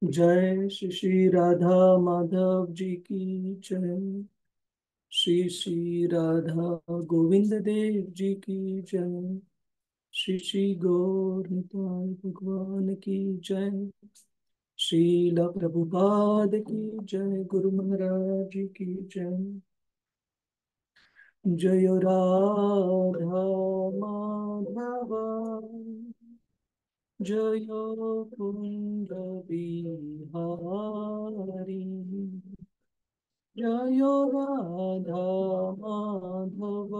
जय श्री श्री राधा माधव जी की जय। श्री श्री राधा गोविंद देव जी की जय। श्री श्री गौर निताय भगवान की जय। श्रील प्रभुपाद की जय। गुरु महाराज जी की जय। जय राधा माधव जय कुंज बिहारी जय राधा माधव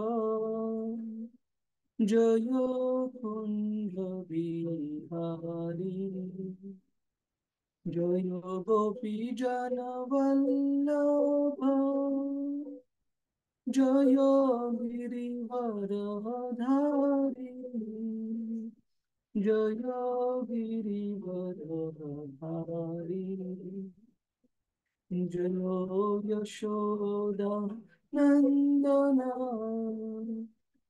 जय कुंज बिहारी जय गोपी जन वल्लभ जय गिरिवर धारी जय गिरिवर धारी जयो यशोदा नंदना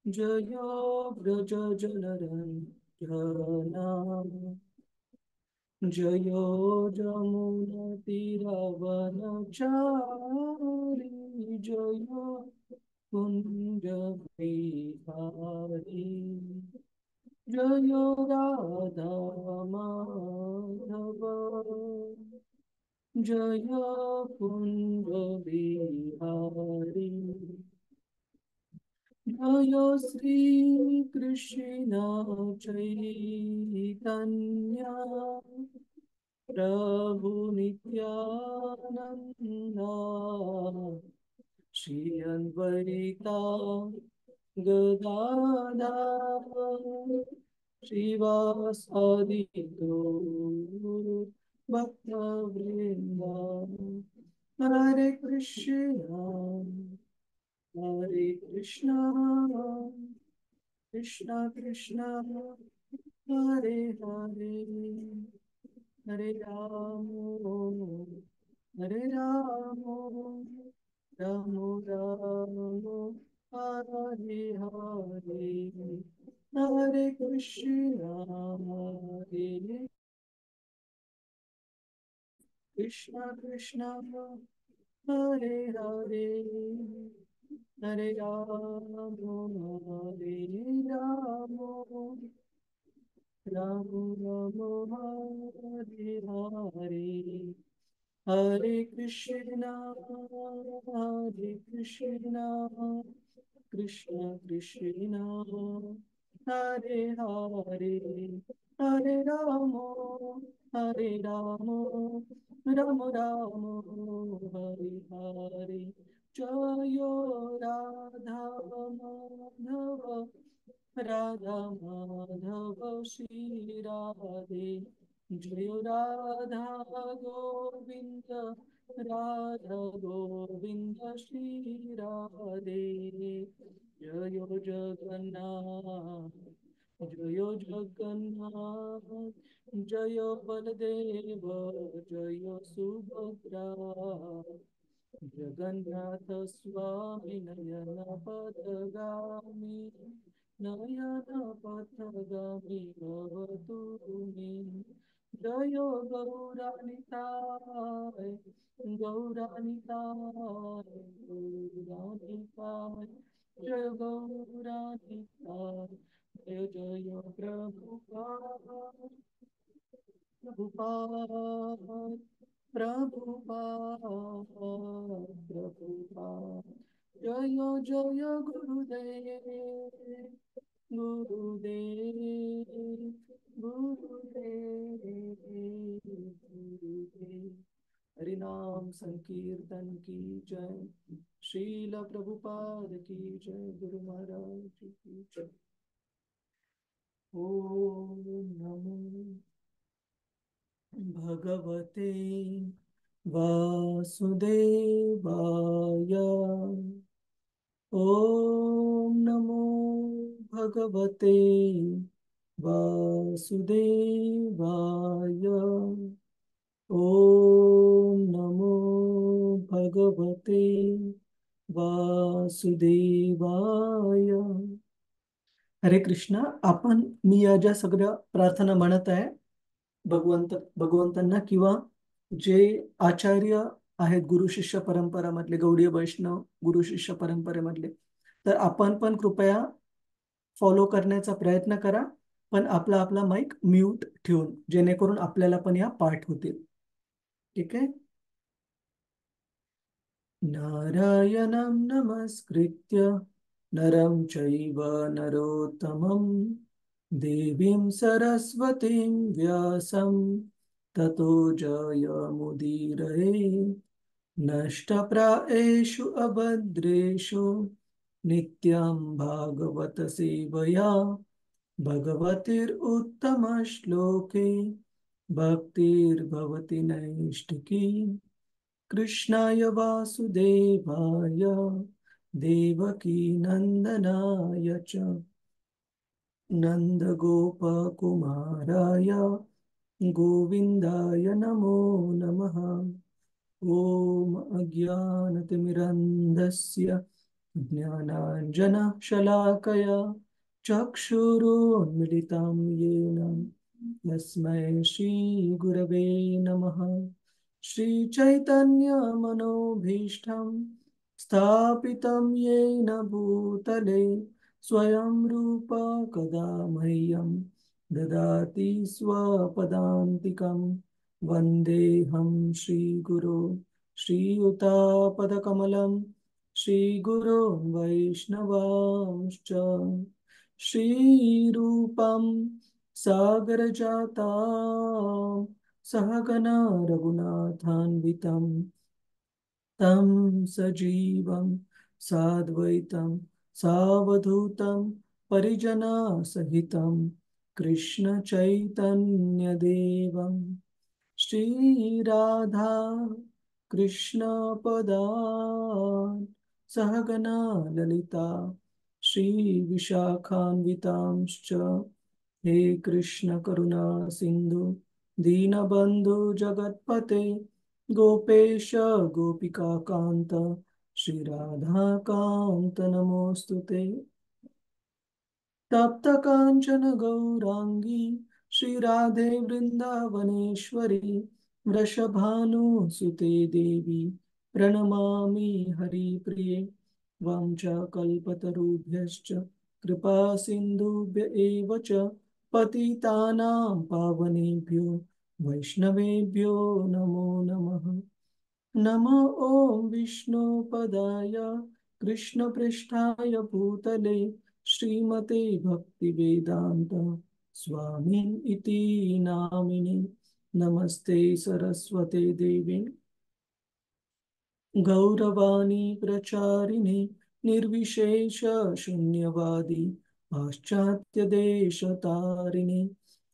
जयो व्रज जनरंजना जयो जमुना तीरवनचारी जयो कुंज बिहारी जयो राधा माधव जय कुंज बिहारी जय श्री कृष्ण चैतन्य प्रभु नित्यानंदा श्री अद्वैता गदाधर श्रीवासादि गौर भक्तवृंदा हरे कृष्णा कृष्णा कृष्णा हरे हरे हरे राम हरे राम राम राम हरे हरे हरे कृष्णा कृष्णा हरे हरे हरे राम राम राम हरे हरे हरे कृष्णा कृष्ण कृष्ण हरे हरे हरे राम राम राम हरे हरे जय राधा माधव राधा माधव श्री राधे जय राधा गोविंद राधा गोविंद श्री राधे जय जगन्नाथ जय जगन्नाथ जय बलदेव जय सुभद्रा जगन्नाथ स्वामी नयन पथगामी नयन पथगामी भवतु मे जय गौरानिताय गौरानिताय गौरानिताय जय गौरानिताय जय जय प्रभुपाद प्रभुपाद प्रभुपाद प्रभुपाद जय जय गुरुदेव गुरुदेव गुरुदेव गुरुदेव हरिनाम संकीर्तन की जय। श्रील प्रभुपाद की जय। गुरु महाराज की जय। ओम नमो भगवते वासुदेवाय ओम नमो भगवते वासुदेवाय ओम नमो भगवते वासुदेवाय। हरे कृष्णा। मी या ज्या सगळ्या प्रार्थना म्हणत आहे भगवंतांना किंवा जे आचार्य आहेत गुरु शिष्य परंपरामधले, गौडीय वैष्णव गुरु शिष्य परंपरेमधले, तर आपण पण कृपया फॉलो करण्याचा प्रयत्न करा, पण आपला आपला माईक म्यूट ठेवून, जेणेकरून आपल्याला पण या पाठ होतील. ठीक आहे. नारायणं नमस्कृत्य नरं चैव नरोत्तमं देवीं सरस्वतीं व्यासं ततो जयमुदीरये. नष्टप्रायेषु अभद्रेषु नित्यं भागवत सेवया भगवतिरुत्तमश्लोके भक्तिर्भवति नैष्टिकी. कृष्णाय वासुदेवाय देवकी नंदनाय च नन्दगोपकुमाराय गोविन्दाय नमो नमः. ॐ अज्ञानतिमिरन्धस्य ज्ञानाञ्जनशलाकया चक्षुरुन्मिलितं येन तस्मै श्रीगुरवे नमः. श्रीचैतन्यमनोभीष्टं स्थापितं येन भूतले स्वयं रूप कदा मह्यं ददाति स्वपदान्तिकं. वन्देऽहं श्रीगुरो श्रीयुतापदकमलं श्रीगुरो वैष्णवांश्च. श्रीरूपं सागरजातां सहगना रघुनाथान्वितं तं सजीवं साद्वैतं सावधूतं परिजनसहितं कृष्णचैतन्यदेवं श्रीराधा कृष्णपदान् सहगना ललिता श्रीविशाखान्वितांश्च. हे कृष्ण करुणा सिंधु दीनबंधु जगत्पते गोपेश गोपिका कांत श्री कांत नमोस्तुते. तप्त कांचन गौरांगी श्री राधे वृंदावनेश्वरी वृषभानुसुते देवी प्रणमामि हरिप्रिये. वाञ्छाकल्पतरुभ्यश्च कृपा सिन्धुभ्य एव च पतितानां पावनेभ्यो वैष्णवेभ्यो नमो नमः. नमो ॐ विष्णुपदाय कृष्णपृष्ठाय भूतले श्रीमते भक्तिवेदान्त स्वामिन् इति नामिने. नमस्ते सरस्वते देवी गौरवाणी प्रचारिणे निर्विशेष शून्यवादी पाश्चात्य देश तारिणे.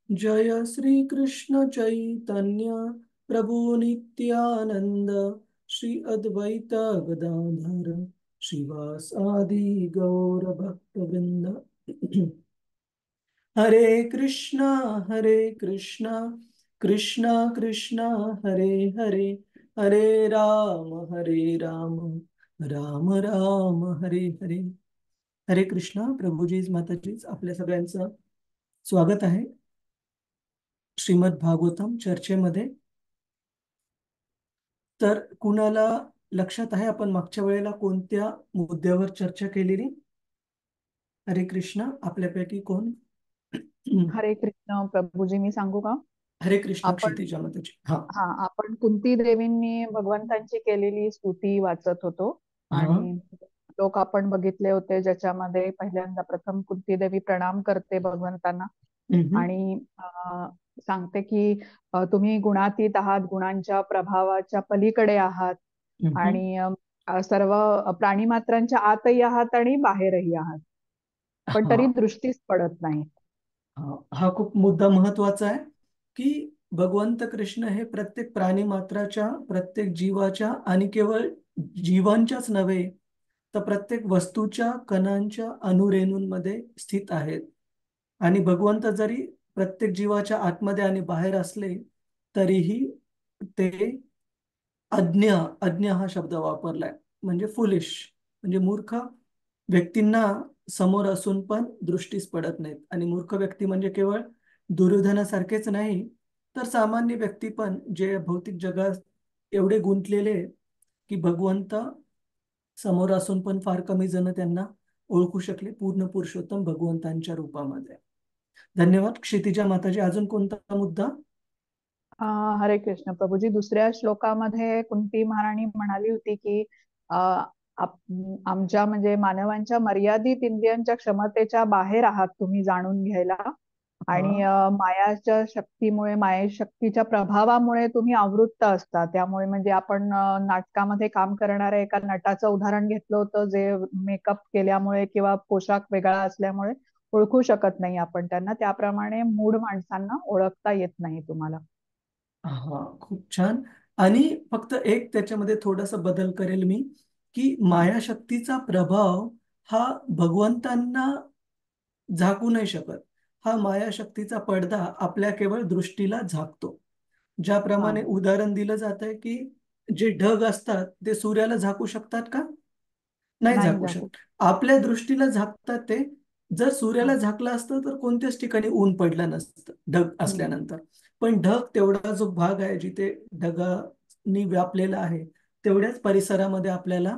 जय श्री कृष्ण चैतन्य प्रभु नित्यानंद श्री अद्वैत गदाधर श्रीवासादि गौर भक्तवृंद. हरे कृष्णा कृष्णा कृष्णा हरे हरे हरे राम राम राम हरे हरे. हरे कृष्णा. प्रभुजीज माताजीज आपल्या सगळ्यांचं स्वागत आहे श्रीमद भागवतम चर्चेमध्ये. तर कुणाला लक्षात आहे आपण मागच्या वेळेला कोणत्या मुद्द्यावर चर्चा केलेली? हरे कृष्णा. आपल्यापैकी कोण? हरे कृष्ण प्रभूजी, मी सांगू का? हरे कृष्णा आपण क्षितिजा माताजी. हा आपण कुंती देवींनी भगवंतांची केलेली स्तुती वाचत होतो हा. आणि श्लोक आपण बघितले होते, ज्याच्यामध्ये पहिल्यांदा प्रथम कुंती देवी प्रणाम करते भगवंतांना हम्म, आणि सांगते की तुम्ही गुणातीत आहात, गुणांच्या प्रभावाच्या पलीकडे आहात हम्म. आणि सर्व प्राणीमात्रांच्या आतही आहात आणि बाहेरही आहात, पण हा तरी दृष्टीच पडत नाही. हा हा खूप मुद्दा महत्वाचा आहे की भगवंत कृष्ण हे प्रत्येक प्राणी मात्राच्या, प्रत्येक जीवाच्या आणि केवळ जीवांच्याच नव्हे तर प्रत्येक वस्तूच्या कणांच्या अणुरेणूंमध्ये स्थित आहेत. आणि भगवंत जरी प्रत्येक जीवाच्या आतमध्ये आणि बाहेर असले तरीही ते अज्ञ अज्ञ हा शब्द वापरलाय, म्हणजे फुलिश, म्हणजे मूर्ख व्यक्तींना समोर असून पण दृष्टीस पडत नाहीत. आणि मूर्ख व्यक्ती म्हणजे केवळ दुर्योधनासारखेच नाही, तर सामान्य व्यक्ती पण जे भौतिक जगात एवढे गुंतलेले आहेत, की भगवंत समोर असून पण फार कमी जण त्यांना ओळखू शकले पूर्ण पुरुषोत्तम भगवंतांच्या रूपामध्ये. धन्यवाद क्षितिजा माताजी. अजून कोणता मुद्दा? हरे कृष्ण प्रभूजी. दुसऱ्या श्लोकामध्ये कुंती महाराणी म्हणाली होती की अ, आमच्या म्हणजे मानवांच्या मर्यादित इंद्रियांच्या क्षमतेच्या बाहेर आहात तुम्ही जाणून घ्यायला, हा. आणि मायाच्या शक्तीमुळे, माया शक्तीच्या प्रभावामुळे तुम्ही आवृत्त असता. त्यामुळे म्हणजे आपण नाटकामध्ये काम करणाऱ्या एका नटाचं उदाहरण घेतलं होतं, जे मेकअप केल्यामुळे किंवा पोशाख वेगळा असल्यामुळे ओळखू शकत नाही आपण त्यांना. त्याप्रमाणे मूढ माणसांना ओळखता येत नाही तुम्हाला. हा, खूप छान. आणि फक्त एक त्याच्यामध्ये थोडासा बदल करेल मी, की मायाशक्तीचा प्रभाव हा भगवंतांना झाकू नाही शकत. हा मायाशक्तीचा पडदा आपल्या केवळ दृष्टीला झाकतो. हा. ज्याप्रमाणे उदाहरण दिलं जात आहे की जे ढग असतात ते सूर्याला झाकू शकतात का? नाही नाही झाकू जागू. शकत. आपल्या दृष्टीला झाकतात ते. जर हा. सूर्याला झाकलं असतं तर कोणत्याच ठिकाणी ऊन पडलं नसतं ढग हम्म. असल्यानंतर. पण ढग तेवढा जो भाग आहे जिथे ढगांनी व्यापलेला आहे, तेवढ्याच परिसरामध्ये आपल्याला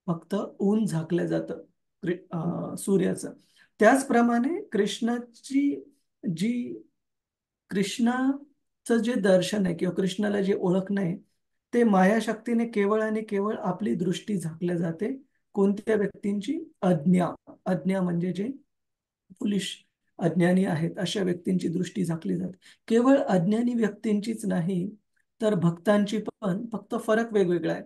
फक्त ऊन झाकलं जातं हम्म. सूर्याचं. त्याचप्रमाणे कृष्णाची जी कृष्णाचं जे दर्शन आहे किंवा कृष्णाला जे ओळखणं आहे, ते मायाशक्तीने केवळ आणि केवळ आपली दृष्टी झाकल्या जाते. कोणत्या व्यक्तींची? अज्ञा. अज्ञा म्हणजे जे फुलिश अज्ञानी आहेत अशा व्यक्तींची दृष्टी झाकली जाते. केवळ अज्ञानी व्यक्तींचीच नाही, तर भक्तांची पण. फक्त फरक वेगवेगळा आहे.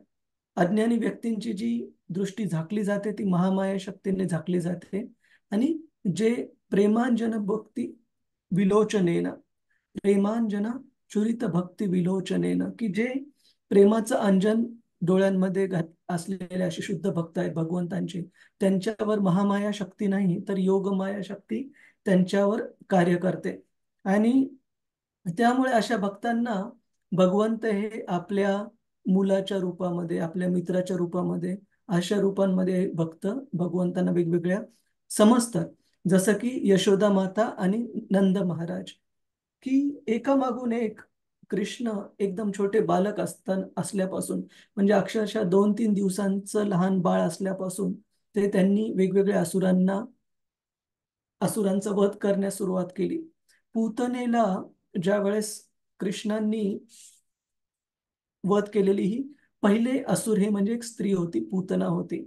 अज्ञानी व्यक्तींची जी दृष्टी झाकली जाते ती महामाया शक्तीने झाकली जाते, आणि जे प्रेमांजन भक्ती विलोचनेन, प्रेमांजन चुरित भक्ती विलोचनेन, की जे प्रेमाचं अंजन डोळ्यांमध्ये असलेले असे शुद्ध भक्त आहेत भगवंतांचे, त्यांच्यावर महामाया शक्ती नाही तर योगमाया शक्ती त्यांच्यावर कार्य करते. आणि त्यामुळे अशा भक्तांना भगवंत हे आपल्या मुलाच्या रूपामध्ये, आपल्या मित्राच्या रूपामध्ये, अशा रूपांमध्ये भक्त भगवंतांना वेगवेगळ्या समजतात. जसं की यशोदा माता आणि नंद महाराज, की एकामागून एक कृष्ण एकदम छोटे बालक असल्यापासून, म्हणजे अक्षरशः 2-3 दिवसांचं लहान बाळ असल्यापासून ते त्यांनी वेगवेगळ्या असुरांचा वध करण्यास सुरुवात केली. पूतनेला ज्या वेळेस कृष्णांनी वध केलेली ही पहिले असुर हे म्हणजे एक स्त्री होती, पूतना होती.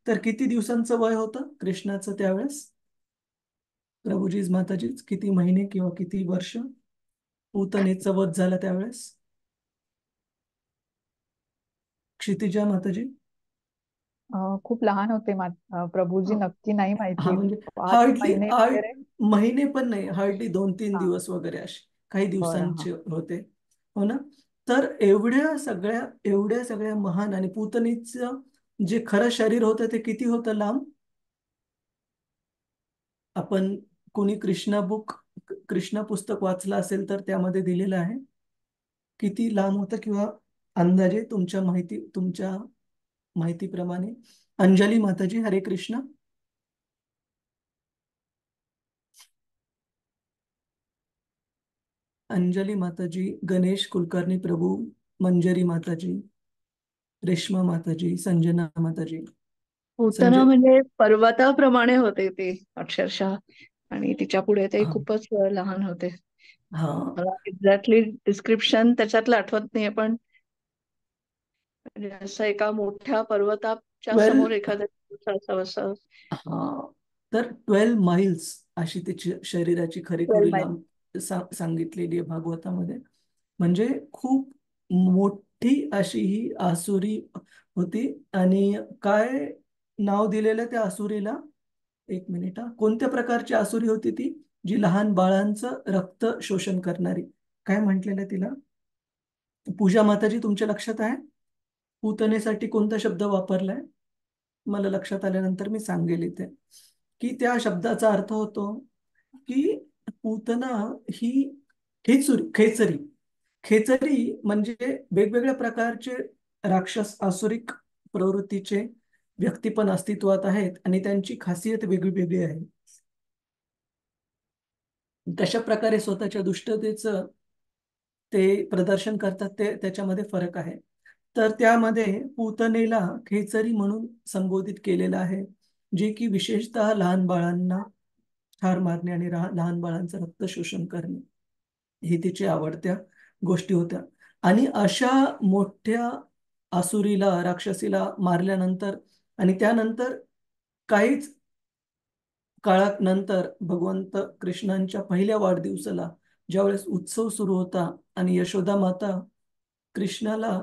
तर किती दिवसांचं वय होतं कृष्णाचं त्यावेळेस? प्रभुजीज माताजीच, किती महिने किंवा किती वर्ष पूतनेचा वध झाला त्यावेळेस? क्षितिजा माताजी. खूप लहान होते प्रभूजी, नक्की नाही हा, माहिती. म्हणजे 5 महिने वगैरे. महिने पण नाही, हार्डली 2-3 हा. दिवस वगैरे असे काही बरं. हा. दिवसांचे होते. हो ना. तर एवढ्या सगळ्या महान, आणि पूतनेचं जे खरं शरीर होतं ते किती होतं लांब? आपण कोणी कृष्णा पुस्तक वाचलं असेल तर त्यामध्ये दिलेलं आहे किती लांब होतं, किंवा अंदाजे तुमच्या माहितीप्रमाणे. अंजली माताजी, हरे कृष्ण. अंजली माताजी, गणेश कुलकर्णी प्रभू, मंजरी माताजी, रेश्मा माताजी, संजना माताजी. पूतना संजय. म्हणजे पर्वताप्रमाणे होते ते अक्षरशः. आणि तिच्या पुढे ते हा. खूपच लहान होते. हा. मला एक्झॅक्टली डिस्क्रिप्शन त्याच्यातलं आठवत नाहीये, पण म्हणजे असं एका मोठ्या पर्वताच्या ट्वेल्व समोर एखाद्या असावं असं. हा, तर 12 मैल्स अशी त्याची शरीराची ट्वेल्व खरीखुरी माइल लांब सांगितलेली आहे भागवतामध्ये. म्हणजे खूप मोठी अशी ही आसुरी होती. आणि काय नाव दिलेलं त्या आसुरीला? एक मिनिट हा. कोणत्या प्रकारची आसुरी होती ती? जी लहान बाळांचं रक्त शोषण करणारी. काय म्हटलेलं तिला? पूजा माताजी, तुमच्या लक्षात आहे पूतनेसाठी कोणता शब्द वापरलाय? मला लक्षात आल्यानंतर मी सांगेल इथे, की त्या शब्दाचा अर्थ होतो की पूतना ही खेचरी. खेचरी म्हणजे वेगवेगळ्या प्रकारचे राक्षस आसुरिक प्रवृत्तीचे व्यक्ती पण अस्तित्वात आहेत, आणि त्यांची खासियत वेगळी वेगळी आहे. कशा प्रकारे स्वतःच्या दुष्टतेचं ते प्रदर्शन करतात ते त्याच्यामध्ये फरक आहे. तर त्यामध्ये पूतनेला खेचरी म्हणून संबोधित केलेलं आहे, जे की विशेषतः लहान बाळांना ठार मारणे आणि लहान बाळांचं रक्त शोषण करणे हे तिच्या आवडत्या गोष्टी होत्या. आणि अशा मोठ्या आसुरीला, राक्षसीला मारल्यानंतर आणि त्यानंतर काहीच काळात नंतर भगवंत कृष्णांच्या पहिल्या वाढदिवसाला ज्यावेळेस उत्सव सुरू होता आणि यशोदा माता कृष्णाला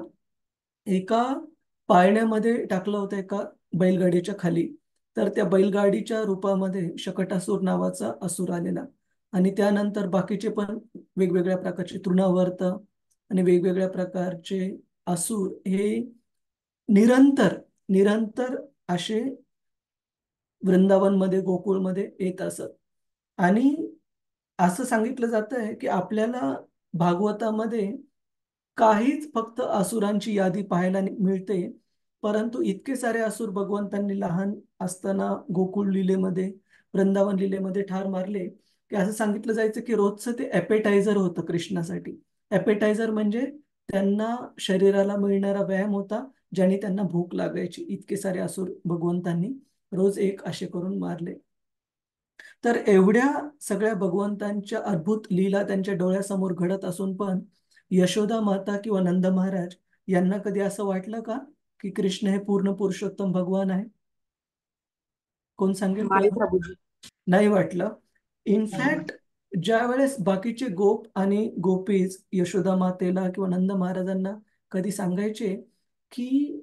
एका पाळण्यामध्ये टाकलं होतं, एका बैलगाडीच्या खाली. तर त्या बैलगाडीच्या रूपामध्ये शकटासूर नावाचा असुर आलेला आणि त्यानंतर बाकीचे पण वेगवेगळ्या प्रकारचे तृणावर्त आणि वेगवेगळ्या प्रकारचे असुर हे निरंतर निरंतर असे वृंदावनमध्ये गोकुळमध्ये येत असत. आणि असं सांगितलं जात आहे की आपल्याला भागवतामध्ये काहीच फक्त असुरांची यादी पाहायला मिळते, परंतु इतके सारे असुर भगवंतांनी लहान असताना गोकुळ लीलेमध्ये, वृंदावन लीलेमध्ये ठार मारले की असं सांगितलं जायचं की रोजचं ते ॲपेटायझर होतं कृष्णासाठी. ॲपेटायझर म्हणजे त्यांना शरीराला मिळणारा व्यायाम होता, ज्याने त्यांना भूक लागायची. इतके सारे असुर भगवंतांनी रोज एक असे करून मारले. तर एवढ्या सगळ्या भगवंतांच्या अद्भुत लीला त्यांच्या डोळ्यासमोर घडत असून पण यशोदा माता किंवा नंद महाराज यांना कधी असं वाटलं का की कृष्ण हे पूर्ण पुरुषोत्तम भगवान आहे? कोण सांगेल नाही कोणी? प्रभूजी. नाही वाटलं. नाही. इनफॅक्ट ज्या वेळेस बाकीचे गोप आणि गोपीज यशोदा मातेला किंवा नंद महाराजांना कधी सांगायचे की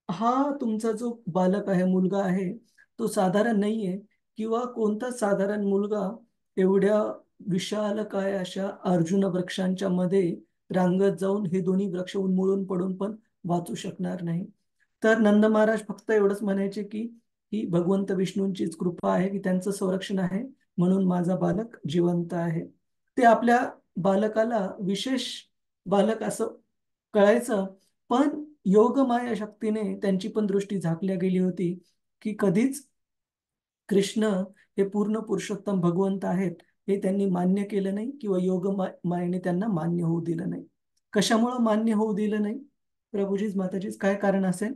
हा तुमचा जो बालक आहे, मुलगा आहे, तो साधारण नाहीये किंवा कोणता साधारण मुलगा एवढ्या विशाल काय अशा अर्जुन वृक्षांच्या मध्ये रांगत जाऊन हे दोन्ही वृक्ष उन्मळून पडून पण वाचू शकणार नाही. तर नंद महाराज फक्त एवढंच म्हणायचे की ही भगवंत विष्णूंचीच कृपा आहे की त्यांचं संरक्षण आहे, म्हणून माझा बालक जिवंत आहे. ते आपल्या बालकाला विशेष बालक असं कळायचं. पण योगमाया शक्तीने त्यांची पण दृष्टी झाकल्या गेली होती की कधीच कृष्ण हे पूर्ण पुरुषोत्तम भगवंत आहेत हे त्यांनी मान्य केलं नाही किंवा मायेने त्यांना मान्य होऊ दिलं नाही. कशामुळं मान्य होऊ दिलं नाही? प्रभूजीच माताजीच काय कारण असेल?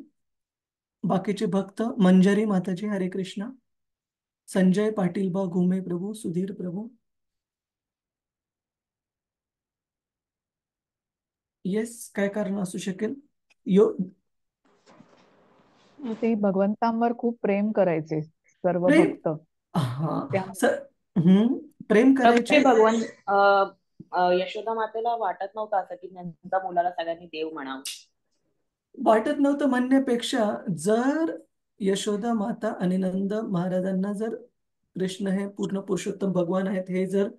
बाकीचे भक्त मंजरी माताजी, हरे कृष्णा. संजय पाटील बा घुमे प्रभू, सुधीर प्रभू. येस, काय कारण असू शकेल? ते भगवंतांवर खूप प्रेम करायचे सर्व प्रेम. भक्त. हा त्यामुळे सर. प्रेम प्रभूजी करायचे. यशोदा मातेला वाटत नव्हतं असं की त्यांच्या मुलाला सगळ्यांनी देव म्हणावं. वाटत नव्हतं म्हणण्यापेक्षा जर यशोदा माता आणि नंद महाराजांना जर कृष्ण हे पूर्ण पुरुषोत्तम भगवान आहेत हे जर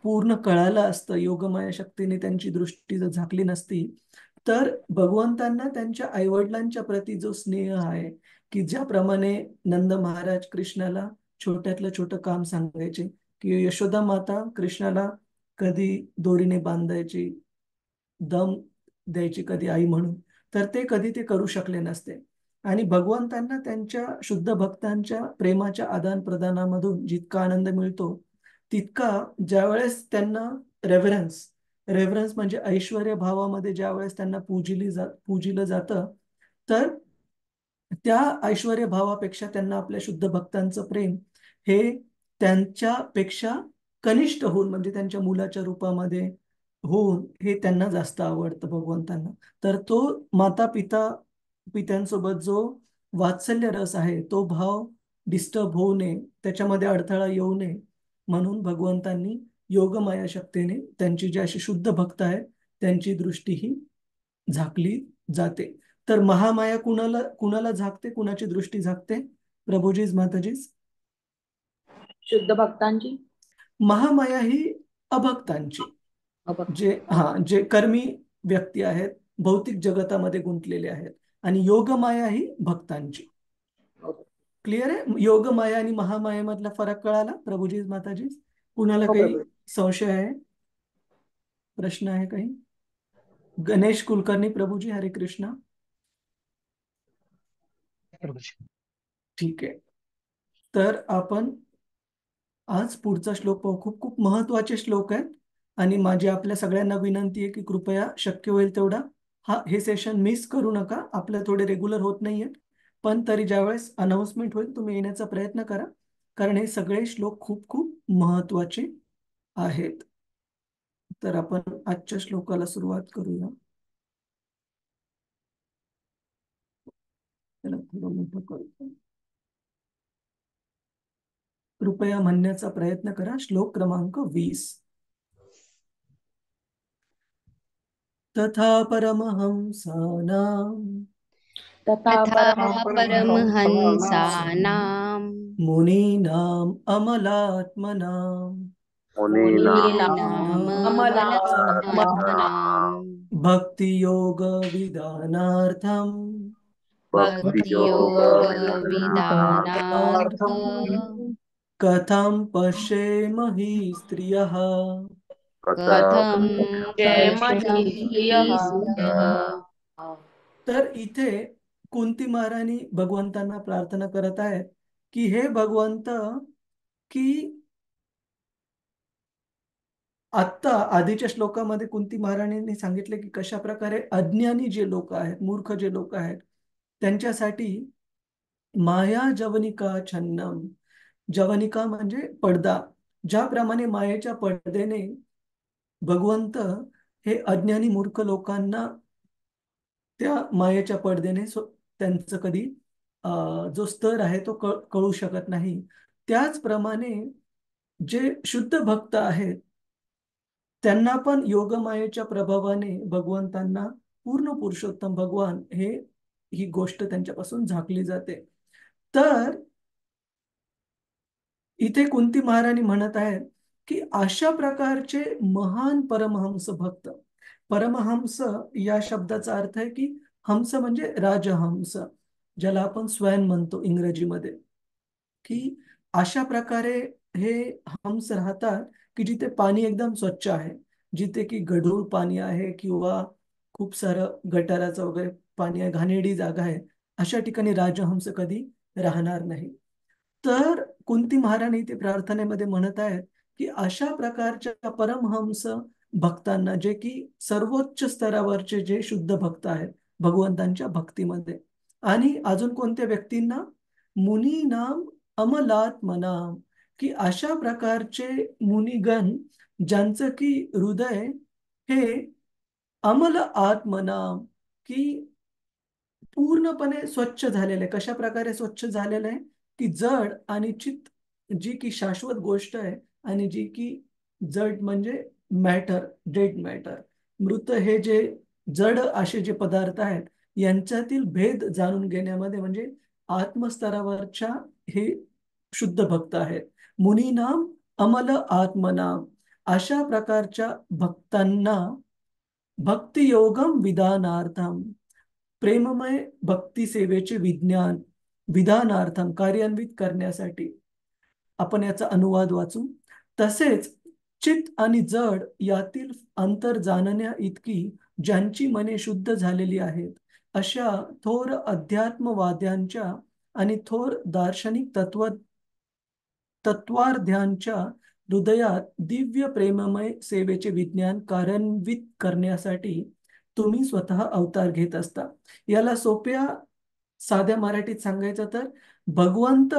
पूर्ण कळालं असतं, योगमाया शक्तीने त्यांची दृष्टी जर झाकली नसती, तर भगवंतांना त्यांच्या आईवडिलांच्या प्रती जो स्नेह आहे की ज्याप्रमाणे नंद महाराज कृष्णाला छोट्यातलं छोटं काम सांगायचे की यशोदा माता कृष्णाला कधी दोरीने बांधायची, दम द्यायची कधी आई म्हणून, तर ते कधी ते करू शकले नसते. आणि भगवंतांना त्यांच्या शुद्ध भक्तांच्या प्रेमाच्या आदान प्रदानामधून जितका आनंद मिळतो तितका ज्यावेळेस त्यांना रेव्हरन्स रेव्हरन्स म्हणजे ऐश्वर्य भावामध्ये ज्यावेळेस त्यांना पूजिलं जातं, तर त्या ऐश्वर्य भावापेक्षा त्यांना आपल्या शुद्ध भक्तांचं प्रेम हे त्यांच्यापेक्षा कनिष्ठ होऊन म्हणजे त्यांच्या मुलाच्या रूपामध्ये होऊन हे त्यांना जास्त आवडतं भगवंतांना. तर तो माता पित्यांसोबत जो वात्सल्य रस आहे तो भाव डिस्टर्ब होऊ नये, त्याच्यामध्ये अडथळा येऊ नये म्हणून भगवंतांनी योगमाया शक्तीने त्यांची जे अशी शुद्ध भक्त आहेत त्यांची दृष्टी ही झाकली जाते. तर महामाया कुणाला कुणाला झाकते, कुणाची दृष्टी झाकते? प्रभूजीज माताजीज. शुद्ध भक्तांची. महामाया ही अभक्तांची, जे कर्मी व्यक्ती आहेत, भौतिक जगतामध्ये गुंतलेले आहेत. आणि योगमाया ही भक्तांची. क्लिअर आहे? योगमाया आणि महामाया मधला फरक कळाला प्रभूजीज माताजीज? कुणाला हो काही प्रभू. संशय आहे, प्रश्न आहे काही? गणेश कुलकर्णी प्रभूजी, हरे कृष्णा. ठीक आहे. तर आपण आज पुढचा श्लोक पाहू. खूप खूप महत्वाचे श्लोक आहेत आणि माझी आपल्या सगळ्यांना विनंती आहे की कृपया शक्य होईल तेवढा हे सेशन मिस करू नका. आपलं थोडे रेग्युलर होत नाहीये, पण तरी ज्यावेळेस अनाउन्समेंट होईल तुम्ही येण्याचा प्रयत्न करा, कारण हे सगळे श्लोक खूप खूप महत्वाचे आहेत. तर आपण आजच्या श्लोकाला सुरुवात करूया. त्याला थोडं मोठं करतो. कृपया म्हणण्याचा प्रयत्न करा. श्लोक क्रमांक 20. तथा परमहंसानां तथा तथा परमहंसानां परमहंसानां मुनीनाम् अमलात्मनां मुनीनाम् अमलात्मनां अमलात्मनां भक्तियोगविधानार्थं भक्तियोगविदानार्थ कथं पश्येमहि स्त्रियः. कथं जयमहि पश्यामहि स्त्रियः. स्त्रियः. तर इथे कुंती महाराणी भगवंतांना प्रार्थना करत आहेत की हे भगवंत, की आत्ता आधीच्या श्लोकामध्ये कुंती महाराणींनी सांगितले की कशा प्रकारे अज्ञानी जे लोक आहेत, मूर्ख जे लोक आहेत, त्यांच्यासाठी माया जवनिका छन्नम, जवनिका म्हणजे पडदा, ज्याप्रमाणे मायेच्या पडद्याने भगवंत हे अज्ञानी मूर्ख लोकांना त्या मायेच्या पडद्याने त्यांचं कधी जो स्तर आहे तो कळू शकत नाही, त्याचप्रमाणे जे शुद्ध भक्त आहेत त्यांना पण योगमायेच्या प्रभावाने भगवंतांना पूर्ण पुरुषोत्तम भगवान ही गोष्ट त्यांच्यापासून झाकली जाते. तर इथे कुंती महाराणी म्हणत आहेत की अशा प्रकारचे महान परमहंस भक्त, परमहंस या शब्दाचा अर्थ आहे की हंस म्हणजे राजहंस, ज्याला आपण स्वॅन म्हणतो इंग्रजीमध्ये, की अशा प्रकारे हे हंस राहतात की जिथे पाणी एकदम स्वच्छ आहे, जिथे की गढूळ पाणी आहे किंवा खूप सारं गटाराचं वगैरे पाणी आहे, घाणेरडी जागा आहे, अशा ठिकाणी राजहंस कधी राहणार नाही. तर कुंती महाराणी ते प्रार्थनेमध्ये म्हणत आहेत की अशा प्रकारच्या परमहंस भक्तांना, जे की सर्वोच्च स्तरावरचे जे शुद्ध भक्त आहेत भगवंतांच्या भक्तीमध्ये, आणि अजून कोणत्या व्यक्तींना, मुनीनाम अमलात्मनाम, की अशा प्रकारचे मुनिगण ज्यांचं की हृदय हे अमल आत्मनाम, की पूर्णपणे स्वच्छ झालेलं आहे. कशा प्रकारे स्वच्छ झालेलं आहे की जड आणि चित, जी की शाश्वत गोष्ट आहे, आणि जी की जड म्हणजे मॅटर, डेड मॅटर, मृत, हे जे जड असे जे पदार्थ आहेत यांच्यातील भेद जाणून घेण्यामध्ये म्हणजे आत्मस्तरावरच्या हे शुद्ध भक्त आहेत. मुनीनाम अमल आत्मनाम, अशा प्रकारच्या भक्तांना भक्तियोगम विधानार्थम, प्रेममय भक्ती सेवेचे विधानार्थम, कार्यान्वित करण्यासाठी. आपण याचा अनुवाद वाचू. तसेच चित्त आणि जड यातील अंतर जाणण्या इतकी ज्यांची मने शुद्ध झालेली आहेत, अशा थोर अध्यात्मवाद्यांच्या आणि थोर दार्शनिक तत्वार्ध्यांच्या हृदयात दिव्य प्रेममय सेवेचे विज्ञान कार्यान्वित करण्यासाठी तुम्ही स्वतः अवतार घेत असता. याला सोप्या साध्या मराठीत सांगायचं तर भगवंत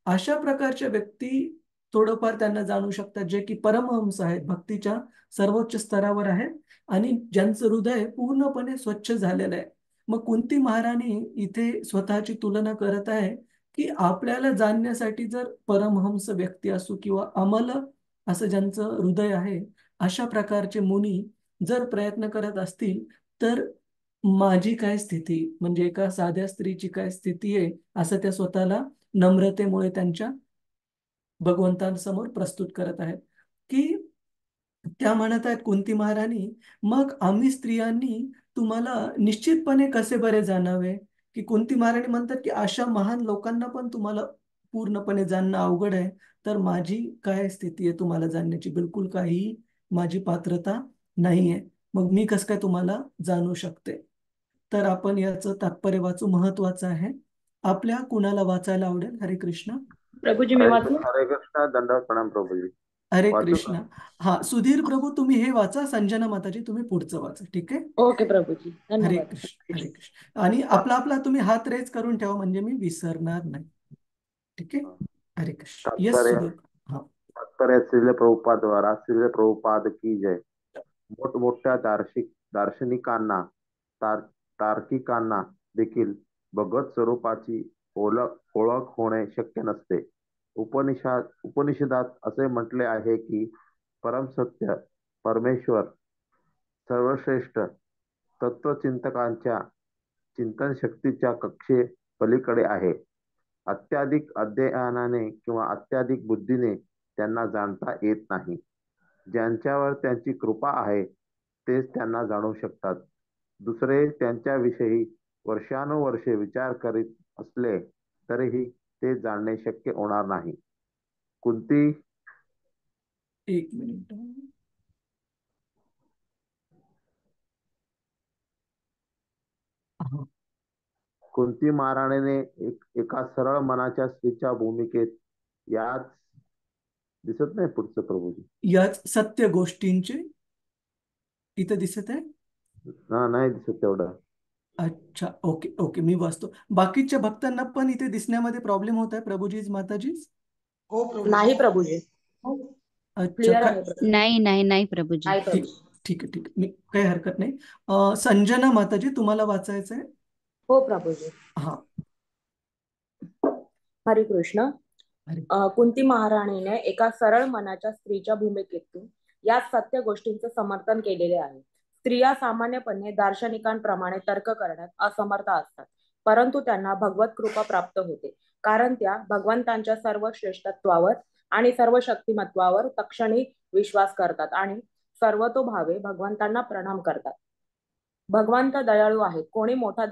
अशा प्रकारच्या व्यक्ती थोडंफार त्यांना जाणू शकतात जे की परमहंस आहेत, भक्तीच्या सर्वोच्च स्तरावर आहेत आणि ज्यांचं हृदय पूर्णपणे स्वच्छ झालेलं आहे. मग कुंती महाराणी इथे स्वतःची तुलना करत आहे की आपल्याला जाणण्यासाठी जर परमहंस व्यक्ती असो किंवा अमल असं ज्यांचं हृदय आहे, अशा प्रकारचे मुनी जर प्रयत्न करत असतील, तर माझी काय स्थिती, म्हणजे एका साध्या स्त्रीची काय स्थिती आहे, असं त्या स्वतःला नम्रतेमुळे त्यांच्या भगवंतांसमोर प्रस्तुत करत आहेत. की त्या म्हणत आहेत कुंती महाराणी, मग आम्ही स्त्रियांनी तुम्हाला निश्चितपणे कसे बरे जाणावे, की कुंती महाराणी म्हणतात की अशा महान लोकांना पण तुम्हाला पूर्णपणे जाणणं अवघड आहे, तर माझी काय स्थिती आहे तुम्हाला जाणण्याची, बिलकुल काही माझी पात्रता नाहीये, मग मी कसं काय तुम्हाला जाणू शकते. तर आपण याचं तात्पर्य वाचू, महत्वाचं आहे. आपल्या कुणाला वाचायला आवडेल? हरे कृष्ण. प्रभूजी मी वाचू? हरे कृष्णा, दंडवत प्रणाम प्रभुजी. हरे वाचू का? कृष्ण. हा, सुधीर प्रभू तुम्ही हे वाचा, संजना माताजी तुम्ही पुढचं वाचा, ठीक आहे. ओके प्रभूजी, हरे धन्यवाद. कृष्ण, हरे कृष्ण. आणि आपला आपला तुम्ही हात रेज करून ठेवा, म्हणजे मी विसरणार नाही, ठीक आहे. हरे कृष्ण. यस तात्पर्य सुधीर. हा. तात्पर्य श्रील प्रभुपाद द्वारा श्रील प्रभुपाद की जय. मोठमोठ्या दार्शनिकांना तार्किकांना देखील भगवत स्वरूपाची ओळख होणे शक्य नसते. उपनिषदात असे म्हटले आहे की परमसत्य परमेश्वर सर्वश्रेष्ठ तत्वचिंतकांच्या चिंतन शक्तीच्या कक्षे पलीकडे आहे. अत्याधिक अध्ययनाने किंवा अत्याधिक बुद्धीने त्यांना जाणता येत नाही. ज्यांच्यावर त्यांची कृपा आहे तेच त्यांना जाणू शकतात. दुसरे त्यांच्याविषयी वर्षानुवर्षे विचार करीत असले तरीही ते जाणणे शक्य होणार नाही. कुंती एक मिनिट. हा. कुंती महाराणीने एका सरळ मनाच्या स्त्रीच्या भूमिकेत याच दिसत नाही पुढचं प्रभूजी. याच सत्य गोष्टींचे इथं दिसत आहे. नाही दिसत तेवढं. अच्छा, ओके ओके, मी वाचतो. बाकीच्या भक्तांना पण इथे दिसण्यामध्ये प्रॉब्लेम होत आहे प्रभूजीज माताजीज? हो प्रभू. नाही प्रभूजी, अच्छा, क्लिअर आहे प्रभू. नाही नाही नाही प्रभूजी. नाही ठीक प्रभूजी. ठीक आहे, ठीक आहे, मी काही हरकत नाही. संजना माताजी तुम्हाला वाचायचं आहे? हो प्रभूजी. हा. हरे कृष्ण. हरे. कुंती महाराणीने एका सरळ मनाच्या स्त्रीच्या भूमिकेतून या सत्य गोष्टींचे समर्थन केलेले आहे. स्त्रिया सामान्यपणे दार्शनिकांप्रमाणे तर्क करण्यात असमर्थ असतात, परंतु त्यांना भगवत कृपा प्राप्त होते, कारण त्या भगवंतांच्या सर्व श्रेष्ठत्वावर आणि सर्व शक्तिमत्वावर तक्षणी विश्वास करतात आणि सर्वतोभावे भगवंतांना प्रणाम करतात. भगवंत दयाळू आहेत, कोणी मोठा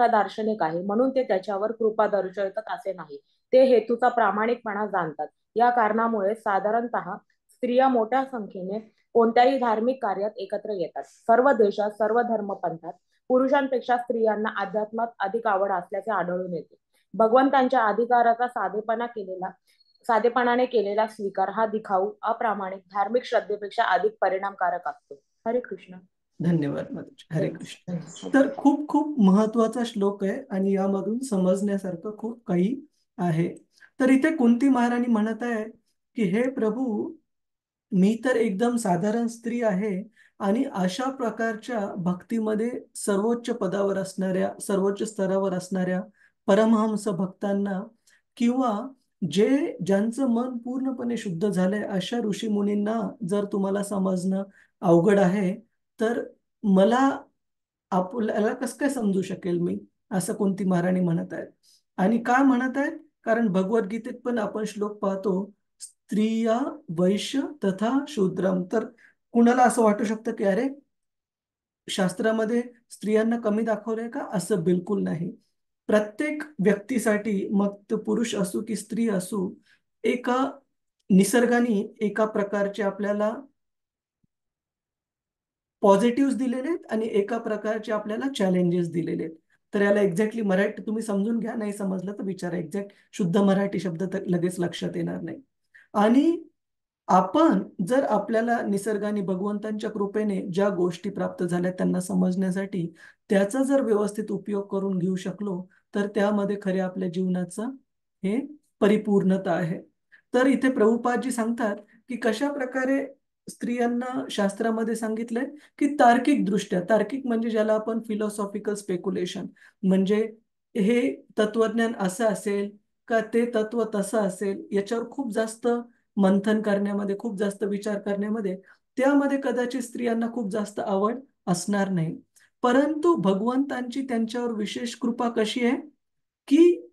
दार्शनिक आहे म्हणून ते त्याच्यावर कृपा दर्शवतात असे नाही. ते हेतूचा प्रामाणिकपणा जाणतात. या कारणामुळे साधारणतः स्त्रिया मोठ्या संख्येने कोणत्याही धार्मिक कार्यात एकत्र येतात. सर्व देशात, सर्व धर्मपंथात पुरुषांपेक्षा स्त्रियांना अध्यात्मात अधिक आवड असल्याचे आढळून येते. भगवंतांच्या अधिकाराचा साधेपणाने केलेला स्वीकार हा दिखाऊ, अप्रामाणिक धार्मिक श्रद्धेपेक्षा अधिक परिणामकारक असतो. हरे कृष्ण. धन्यवाद माताजी. हरे कृष्ण. तर खूप खूप महत्वाचा श्लोक आहे आणि यामधून समजण्यासारखं खूप काही आहे. तर इथे कुंती महाराणी म्हणत आहे की हे प्रभू, मी तर एकदम साधारण स्त्री आहे आणि अशा प्रकारच्या भक्तीमध्ये सर्वोच्च पदावर असणाऱ्या, सर्वोच्च स्तरावर असणाऱ्या परमहंस भक्तांना किंवा ज्यांचं मन पूर्णपणे शुद्ध झालंय अशा ऋषी मुनींना जर तुम्हाला समजणं अवघड आहे, तर मला आपल्याला कसं काय समजू शकेल मी, असं कुंती महाराणी म्हणत आहेत. आणि काय म्हणत आहेत? कारण भगवद्गीतेत पण आपण श्लोक पाहतो, स्त्रिया वैश्य तथा शूद्रम. तर कुणाला असं वाटू शकतं की अरे, शास्त्रामध्ये स्त्रियांना कमी दाखवलंय का? असं बिलकुल नाही. प्रत्येक व्यक्तीसाठी, मग तो पुरुष असो की स्त्री असो, एका निसर्गाने एका प्रकारचे आपल्याला पॉझिटिव्ह दिलेले आहेत आणि एका प्रकारचे आपल्याला चॅलेंजेस दिलेले आहेत. तर याला एक्झॅक्टली मराठी तुम्ही समजून घ्या, नाही समजलं तर विचारा. एक्झॅक्ट शुद्ध मराठी शब्द तर लगेच लक्षात येणार नाही. आणि आपण जर आपल्याला निसर्गाने, भगवंतांच्या कृपेने ज्या गोष्टी प्राप्त झाल्या त्यांना समजण्यासाठी त्याचा जर व्यवस्थित उपयोग करून घेऊ शकलो, तर त्यामध्ये खरे आपल्या जीवनाचा हे परिपूर्णता आहे. तर इथे प्रभुपादजी सांगतात की कशा प्रकारे स्त्रियांना शास्त्रामध्ये सांगितलंय की तार्किक दृष्ट्या, तार्किक म्हणजे ज्याला आपण फिलॉसॉफिकल स्पेक्युलेशन, म्हणजे हे तत्वज्ञान असं असेल का ते तत्व तसं असेल, याच्यावर खूप जास्त मंथन करण्यामध्ये, खूप जास्त विचार करण्यामध्ये, त्यामध्ये कदाचित स्त्रियांना खूप जास्त आवड असणार नाही. परंतु भगवंतांची त्यांच्यावर विशेष कृपा कशी आहे की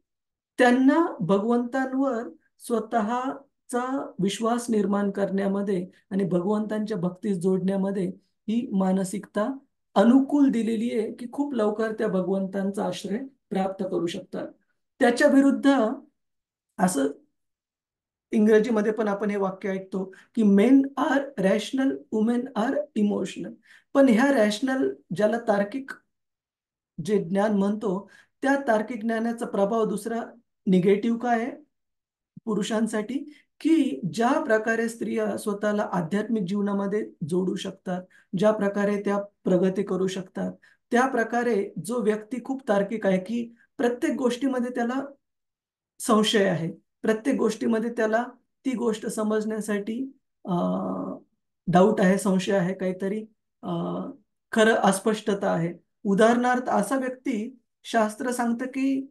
त्यांना भगवंतांवर स्वतःचा विश्वास निर्माण करण्यामध्ये आणि भगवंतांच्या भक्तीस जोडण्यामध्ये ही मानसिकता अनुकूल दिलेली आहे की खूप लवकर त्या भगवंतांचा आश्रय प्राप्त करू शकतात. त्याच्या विरुद्ध असं इंग्रजीमध्ये पण आपण हे वाक्य ऐकतो की men are rational, women are emotional. पण ह्या रॅशनल, ज्याला तार्किक जे ज्ञान म्हणतो, त्या तार्किक ज्ञानाचा प्रभाव दुसरा निगेटिव्ह काय आहे पुरुषांसाठी, की ज्या प्रकारे स्त्रिया स्वतःला आध्यात्मिक जीवनामध्ये जोडू शकतात, ज्या प्रकारे त्या प्रगती करू शकतात, त्या प्रकारे जो व्यक्ती खूप तार्किक आहे, की प्रत्येक गोष्टीमध्ये त्याला संशय आहे, प्रत्येक गोष्टीमध्ये त्याला ती गोष्ट समजण्यासाठी डाऊट आहे, संशय आहे, काहीतरी खरं अस्पष्टता आहे. उदाहरणार्थ असा व्यक्ती, शास्त्र सांगतं की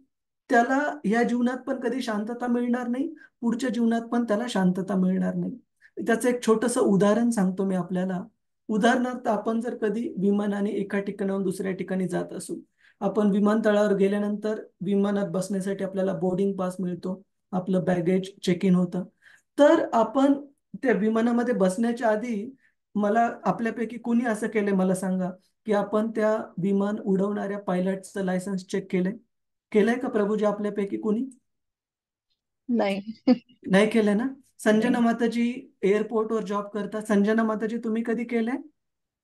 त्याला या जीवनात पण कधी शांतता मिळणार नाही, पुढच्या जीवनात पण त्याला शांतता मिळणार नाही. त्याचं एक छोटंसं उदाहरण सांगतो मी आपल्याला. उदाहरणार्थ आपण जर कधी विमानाने एका ठिकाणाहून दुसऱ्या ठिकाणी जात असू, आपण विमानतळावर गेल्यानंतर विमानात बसण्यासाठी आपल्याला बोर्डिंग पास मिळतो, आपलं बॅगेज चेक इन होतं. तर आपण त्या विमानामध्ये बसण्याच्या आधी, मला आपल्यापैकी कुणी असं केलंय मला सांगा, की आपण त्या विमान उडवणाऱ्या पायलटचं लायसन्स चेक केलंय का प्रभूजी आपल्यापैकी कुणी? नाही. नाही केलंय ना? संजना नाही. माताजी एअरपोर्टवर जॉब करतात. संजना माताजी तुम्ही कधी केलंय?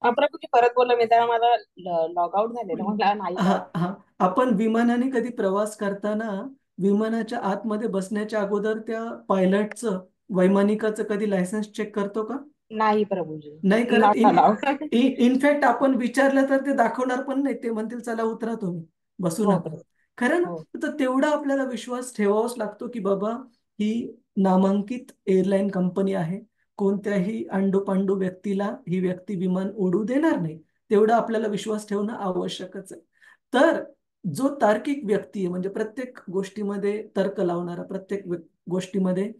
प्रभूजी परत बोला, मी तेव्हा माझा लॉग आउट झालेलं, मला नाही हा कळत. हा आपण विमानाने कधी प्रवास करताना विमानाच्या आतमध्ये बसण्याच्या अगोदर त्या पायलटचं, वैमानिकाचं कधी लायसन्स चेक करतो का? नाही प्रभूजी, नाही करत. Not allowed. इनफॅक्ट आपण विचारलं तर ते दाखवणार पण नाही, ते म्हणतील चला उतरा तुम्ही, बसू हो नका. प्रभू. खरं ना? हो तर तेवढा आपल्याला विश्वास ठेवावाच लागतो की बाबा ही नामांकित एअरलाईन कंपनी आहे, कोणत्याही अंडोपांडू व्यक्तीला ही व्यक्ती विमान उडू देणार नाही. तेवढा आपल्याला विश्वास ठेवणं आवश्यकच आहे. तर जो तार्किक व्यक्ती आहे, म्हणजे प्रत्येक गोष्टीमध्ये तर्क लावणारा, प्रत्येक गोष्टीमध्ये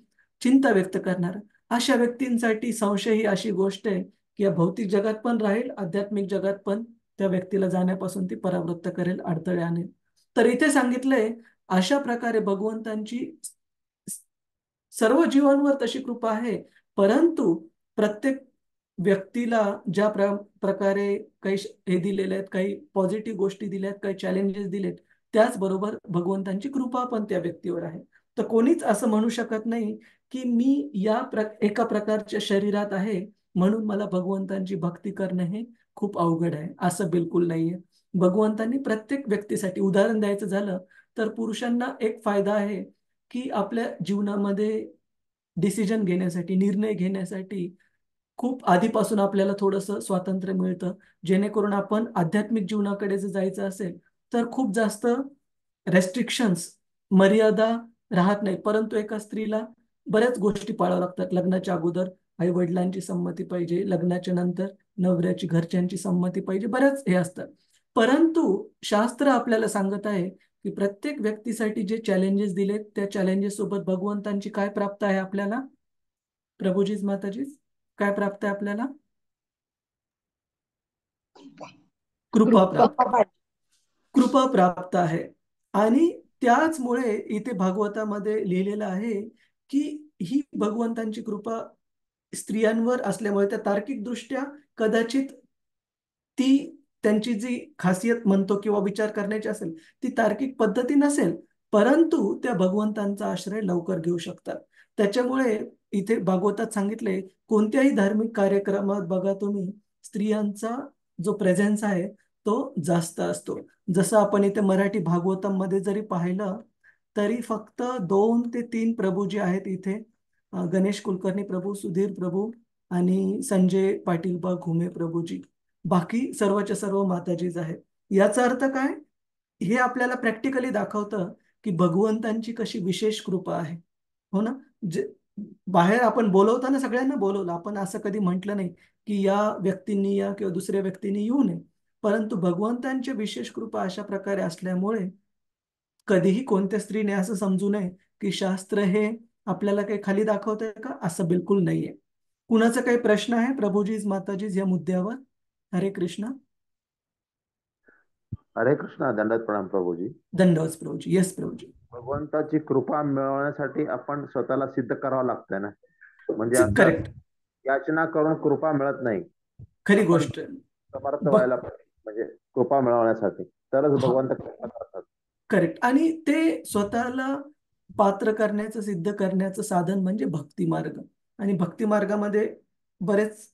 चिंता व्यक्त करणारा, अशा व्यक्तींसाठी संशय ही अशी गोष्ट आहे की या भौतिक जगात पण राहील, आध्यात्मिक जगात पण त्या व्यक्तीला जाण्यापासून ती परावृत्त करेल, अडथळे आणेल. तर इथे सांगितलंय अशा प्रकारे भगवंतांची सर्व जीवांवर तशी कृपा आहे, परंतु प्रत्येक व्यक्तीला ज्या प्रकारे काही हे दिलेले आहेत, काही पॉझिटिव्ह गोष्टी दिल्यात, काही चॅलेंजेस दिलेत, त्याचबरोबर भगवंतांची कृपा पण त्या व्यक्तीवर आहे. तर कोणीच असं म्हणू शकत नाही की मी या एका प्रकारच्या शरीरात आहे म्हणून मला भगवंतांची भक्ती करणं हे खूप अवघड आहे, असं बिलकुल नाहीये. भगवंतांनी प्रत्येक व्यक्तीसाठी, उदाहरण द्यायचं झालं तर पुरुषांना एक फायदा आहे की आपल्या जीवनामध्ये डिसिजन घेण्यासाठी, निर्णय घेण्यासाठी खूप आधीपासून आपल्याला थोडंसं स्वातंत्र्य मिळतं, जेणेकरून आपण आध्यात्मिक जीवनाकडे जर जायचं असेल तर खूप जास्त रेस्ट्रिक्शन्स, मर्यादा राहत नाही. परंतु एका स्त्रीला बऱ्याच गोष्टी पाळाव्या लागतात. लग्नाच्या अगोदर आई वडिलांची संमती पाहिजे, लग्नाच्या नंतर नवऱ्याची घरच्यांची संमती पाहिजे, बऱ्याच हे असतात. परंतु शास्त्र आपल्याला सांगत आहे की प्रत्येक व्यक्तीसाठी जे चॅलेंजेस दिलेत त्या चॅलेंजेस सोबत भगवंतांची काय प्राप्त आहे आपल्याला? प्रभूजीच माताजीच काय प्राप्त आहे आपल्याला? कृपा कृपा. प्राप्त. कृपा प्राप्त आहे. आणि त्याचमुळे इथे भागवतामध्ये लिहिलेलं आहे की ही भगवंतांची कृपा स्त्रियांवर असल्यामुळे त्या तार्किक दृष्ट्या कदाचित ती त्यांची जी खासियत म्हणतो किंवा विचार करण्याची असेल ती तार्किक पद्धती नसेल, परंतु त्या भगवंतांचा आश्रय लवकर घेऊ शकतात. त्याच्यामुळे इथे भागवतात सांगितले, कोणत्याही धार्मिक कार्यक्रमात बघा तुम्ही, स्त्रियांचा जो प्रेझेन्स आहे तो जास्त असतो. जसं आपण इथे मराठी भागवतम मध्ये जरी पाहिलं तरी फक्त 2 ते 3 प्रभू जे आहेत इथे, गणेश कुलकर्णी प्रभू, सुधीर प्रभू आणि संजय पाटील बा घुमे प्रभूजी, बाकी सर्वच्या सर्व माताजीच आहेत. याचा अर्थ काय? हे आपल्याला प्रॅक्टिकली दाखवतं की भगवंतांची कशी विशेष कृपा आहे. हो ना? जे बाहेर आपण बोलवताना सगळ्यांना बोलवलं, आपण असं कधी म्हटलं नाही की या व्यक्तींनी या किंवा दुसऱ्या व्यक्तींनी येऊ नये, परंतु भगवंतांची विशेष कृपा अशा प्रकारे असल्यामुळे कधीही कोणत्या स्त्रीने असं समजू नये की शास्त्र हे आपल्याला काही खाली दाखवतंय का, असं बिलकुल नाहीये. कुणाचा काही प्रश्न आहे प्रभूजीज माताजीज या मुद्द्यावर? हरे कृष्ण. हरे कृष्णा. दंडवत प्रणाम प्रभूजी. दंडवत प्रभूजी. येस प्रभूजी. भगवंताची कृपा मिळवण्यासाठी आपण स्वतःला सिद्ध करावं लागतंय ना, म्हणजे असं करेक्ट, याचना करून कृपा मिळत नाही. खरी आपण गोष्ट. समर्थ व्हायला पाहिजे, म्हणजे कृपा मिळवण्यासाठी, तरच हा, भगवंत कृपा करतात. करेक्ट. आणि ते स्वतःला पात्र करण्याचं, सिद्ध करण्याचं साधन म्हणजे भक्ती मार्ग. आणि भक्ती मार्गामध्ये बरेच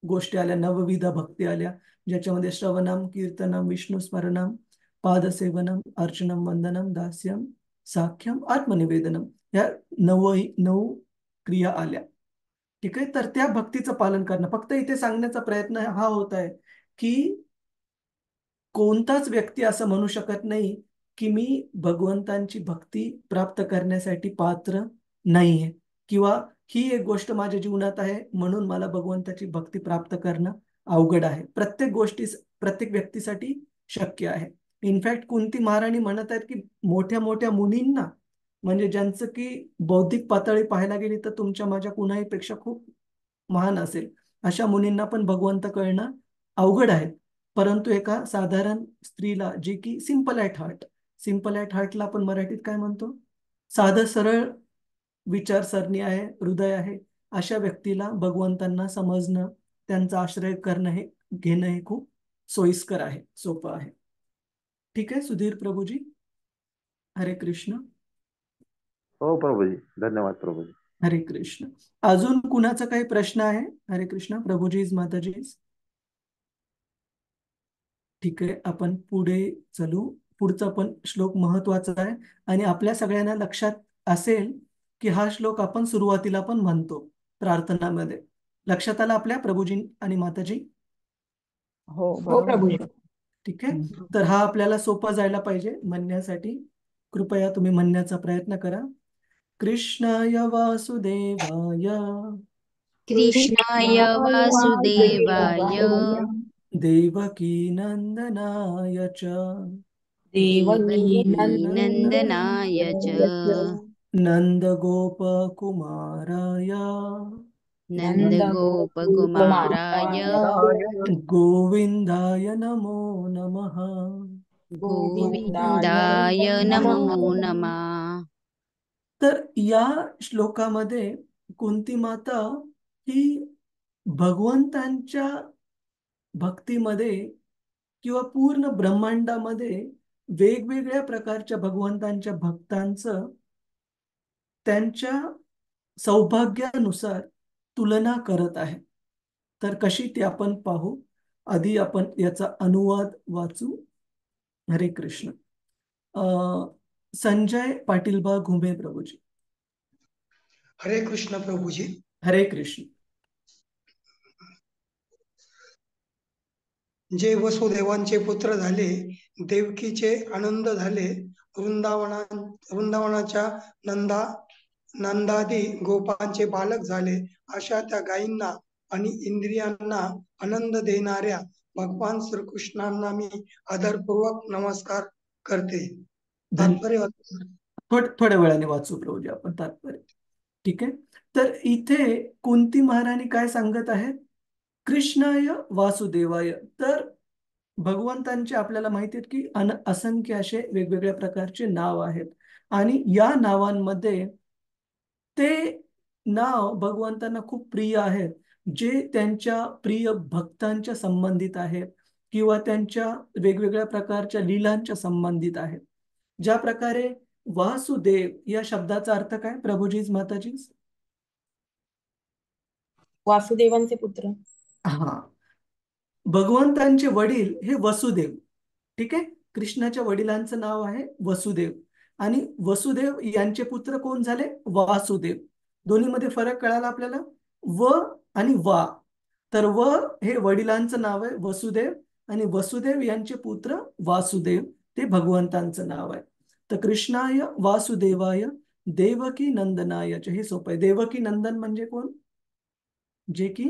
गोष्टी आल्या, नवविध भक्ती आल्या, ज्याच्यामध्ये श्रवणम, कीर्तनम, विष्णू स्मरणम, पादसेवनम, अर्चनम, वंदनम, दास्यम, साख्यम, आत्मनिवेदनम, या 9 क्रिया आल्या, ठीक आहे, तर त्या भक्तीचं पालन करणं. फक्त इथे सांगण्याचा प्रयत्न हा होत आहे की कोणताच व्यक्ती असं म्हणू शकत नाही की मी भगवंतांची भक्ती प्राप्त करण्यासाठी पात्र नाहीये, किंवा ही एक गोष्ट माझ्या जीवनात आहे म्हणून मला भगवंताची भक्ती प्राप्त करणं अवघड आहे. प्रत्येक गोष्टी प्रत्येक व्यक्तीसाठी शक्य आहे. इनफॅक्ट कुंती महाराणी म्हणत आहेत की मोठ्या मोठ्या मुनींना, म्हणजे ज्यांचं की बौद्धिक पातळी पाहायला गेली तर तुमच्या माझ्या कुणाही पेक्षा खूप महान असेल, अशा मुनींना पण भगवंत कळणं अवघड आहे. परंतु एका साधारण स्त्रीला, जी की simple at heart, simple at हार्टला आपण मराठीत काय म्हणतो, साधं सरळ विचारसरणी आहे, हृदय आहे, अशा व्यक्तीला भगवंतांना समजणं, त्यांचा आश्रय करणं, हे घेणं हे खूप सोयीस्कर आहे, सोपं आहे. ठीक आहे सुधीर प्रभूजी, हरे कृष्ण. हो प्रभूजी, धन्यवाद प्रभूजी. हरे कृष्ण. अजून कुणाचा काही प्रश्न आहे? हरे कृष्ण प्रभूजीज, माताजीज. ठीक आहे, आपण पुढे चलू. पुढचा पण श्लोक महत्वाचा आहे आणि आपल्या सगळ्यांना लक्षात असेल की हा श्लोक आपण सुरुवातीला पण म्हणतो प्रार्थनामध्ये. लक्षात आलं आपल्या प्रभूजी आणि माताजी? हो, हो बरोबर. प्रभूजी. ठीक आहे, तर हा आपल्याला सोपा जायला पाहिजे म्हणण्यासाठी. कृपया तुम्ही म्हणण्याचा प्रयत्न करा. कृष्णाय वासुदेवाय कृष्णाय वासुदेवाय देवकी नंदनाय च देवकी नंदनाय नंदनाय च नंदगोपकुमाराय नन्दगोपकुमाराय गोविंदाय नमो नमः. गोविन्दाय नमो नमः. तर या श्लोकामध्ये कुंती माता ही भगवंतांच्या भक्तीमध्ये किंवा पूर्ण ब्रह्मांडामध्ये वेगवेगळ्या प्रकारच्या भगवंतांच्या भक्तांचं त्यांच्या सौभाग्यानुसार तुलना करत आहे. तर कशी ती आपण पाहू. आधी आपण याचा अनुवाद वाचू. हरे कृष्ण. संजय पाटीलबा घुमे प्रभूजी. हरे कृष्ण प्रभूजी. हरे कृष्ण. जे वसुदेवांचे पुत्र झाले, देवकीचे आनंद झाले, वृंदावनाच्या नंदादी गोपांचे बालक झाले, अशा त्या गायींना आणि इंद्रियांना आनंद देणाऱ्या भगवान श्रीकृष्णांना मी आदरपूर्वक नमस्कार करते. तात्पर्य थोड्या वेळाने वाचू प्रभूजी आपण तात्पर्य. ठीक आहे, तर इथे कुंती महाराणी काय सांगत आहेत? कृष्णाय वासुदेवाय. तर भगवंतांचे आपल्याला माहिती आहेत की असंख्य असे वेगवेगळ्या प्रकारचे नाव आहेत आणि या नावांमध्ये ते नाव भगवंतांना खूप प्रिय आहेत, जे त्यांच्या प्रिय भक्तांच्या संबंधित आहेत किंवा त्यांच्या वेगवेगळ्या प्रकारच्या लीलांच्या संबंधित आहेत. ज्या प्रकारे वासुदेव या शब्दाचा अर्थ काय प्रभूजीज, माताजीज? वासुदेवांचे पुत्र. हा, भगवंतांचे वडील हे वसुदेव. ठीक आहे, कृष्णाच्या वडिलांचं नाव आहे वसुदेव आणि वसुदेव यांचे पुत्र कोण झाले? वासुदेव. दोन्हीमध्ये फरक कळाला आपल्याला, व आणि वा. तर व हे वडिलांचं नाव आहे वसुदेव आणि वसुदेव यांचे पुत्र वासुदेव, ते भगवंतांचं नाव आहे. तर कृष्णाय वासुदेवाय देवकी नंदनाय. हे सोपं आहे. देवकी नंदन म्हणजे कोण? जे की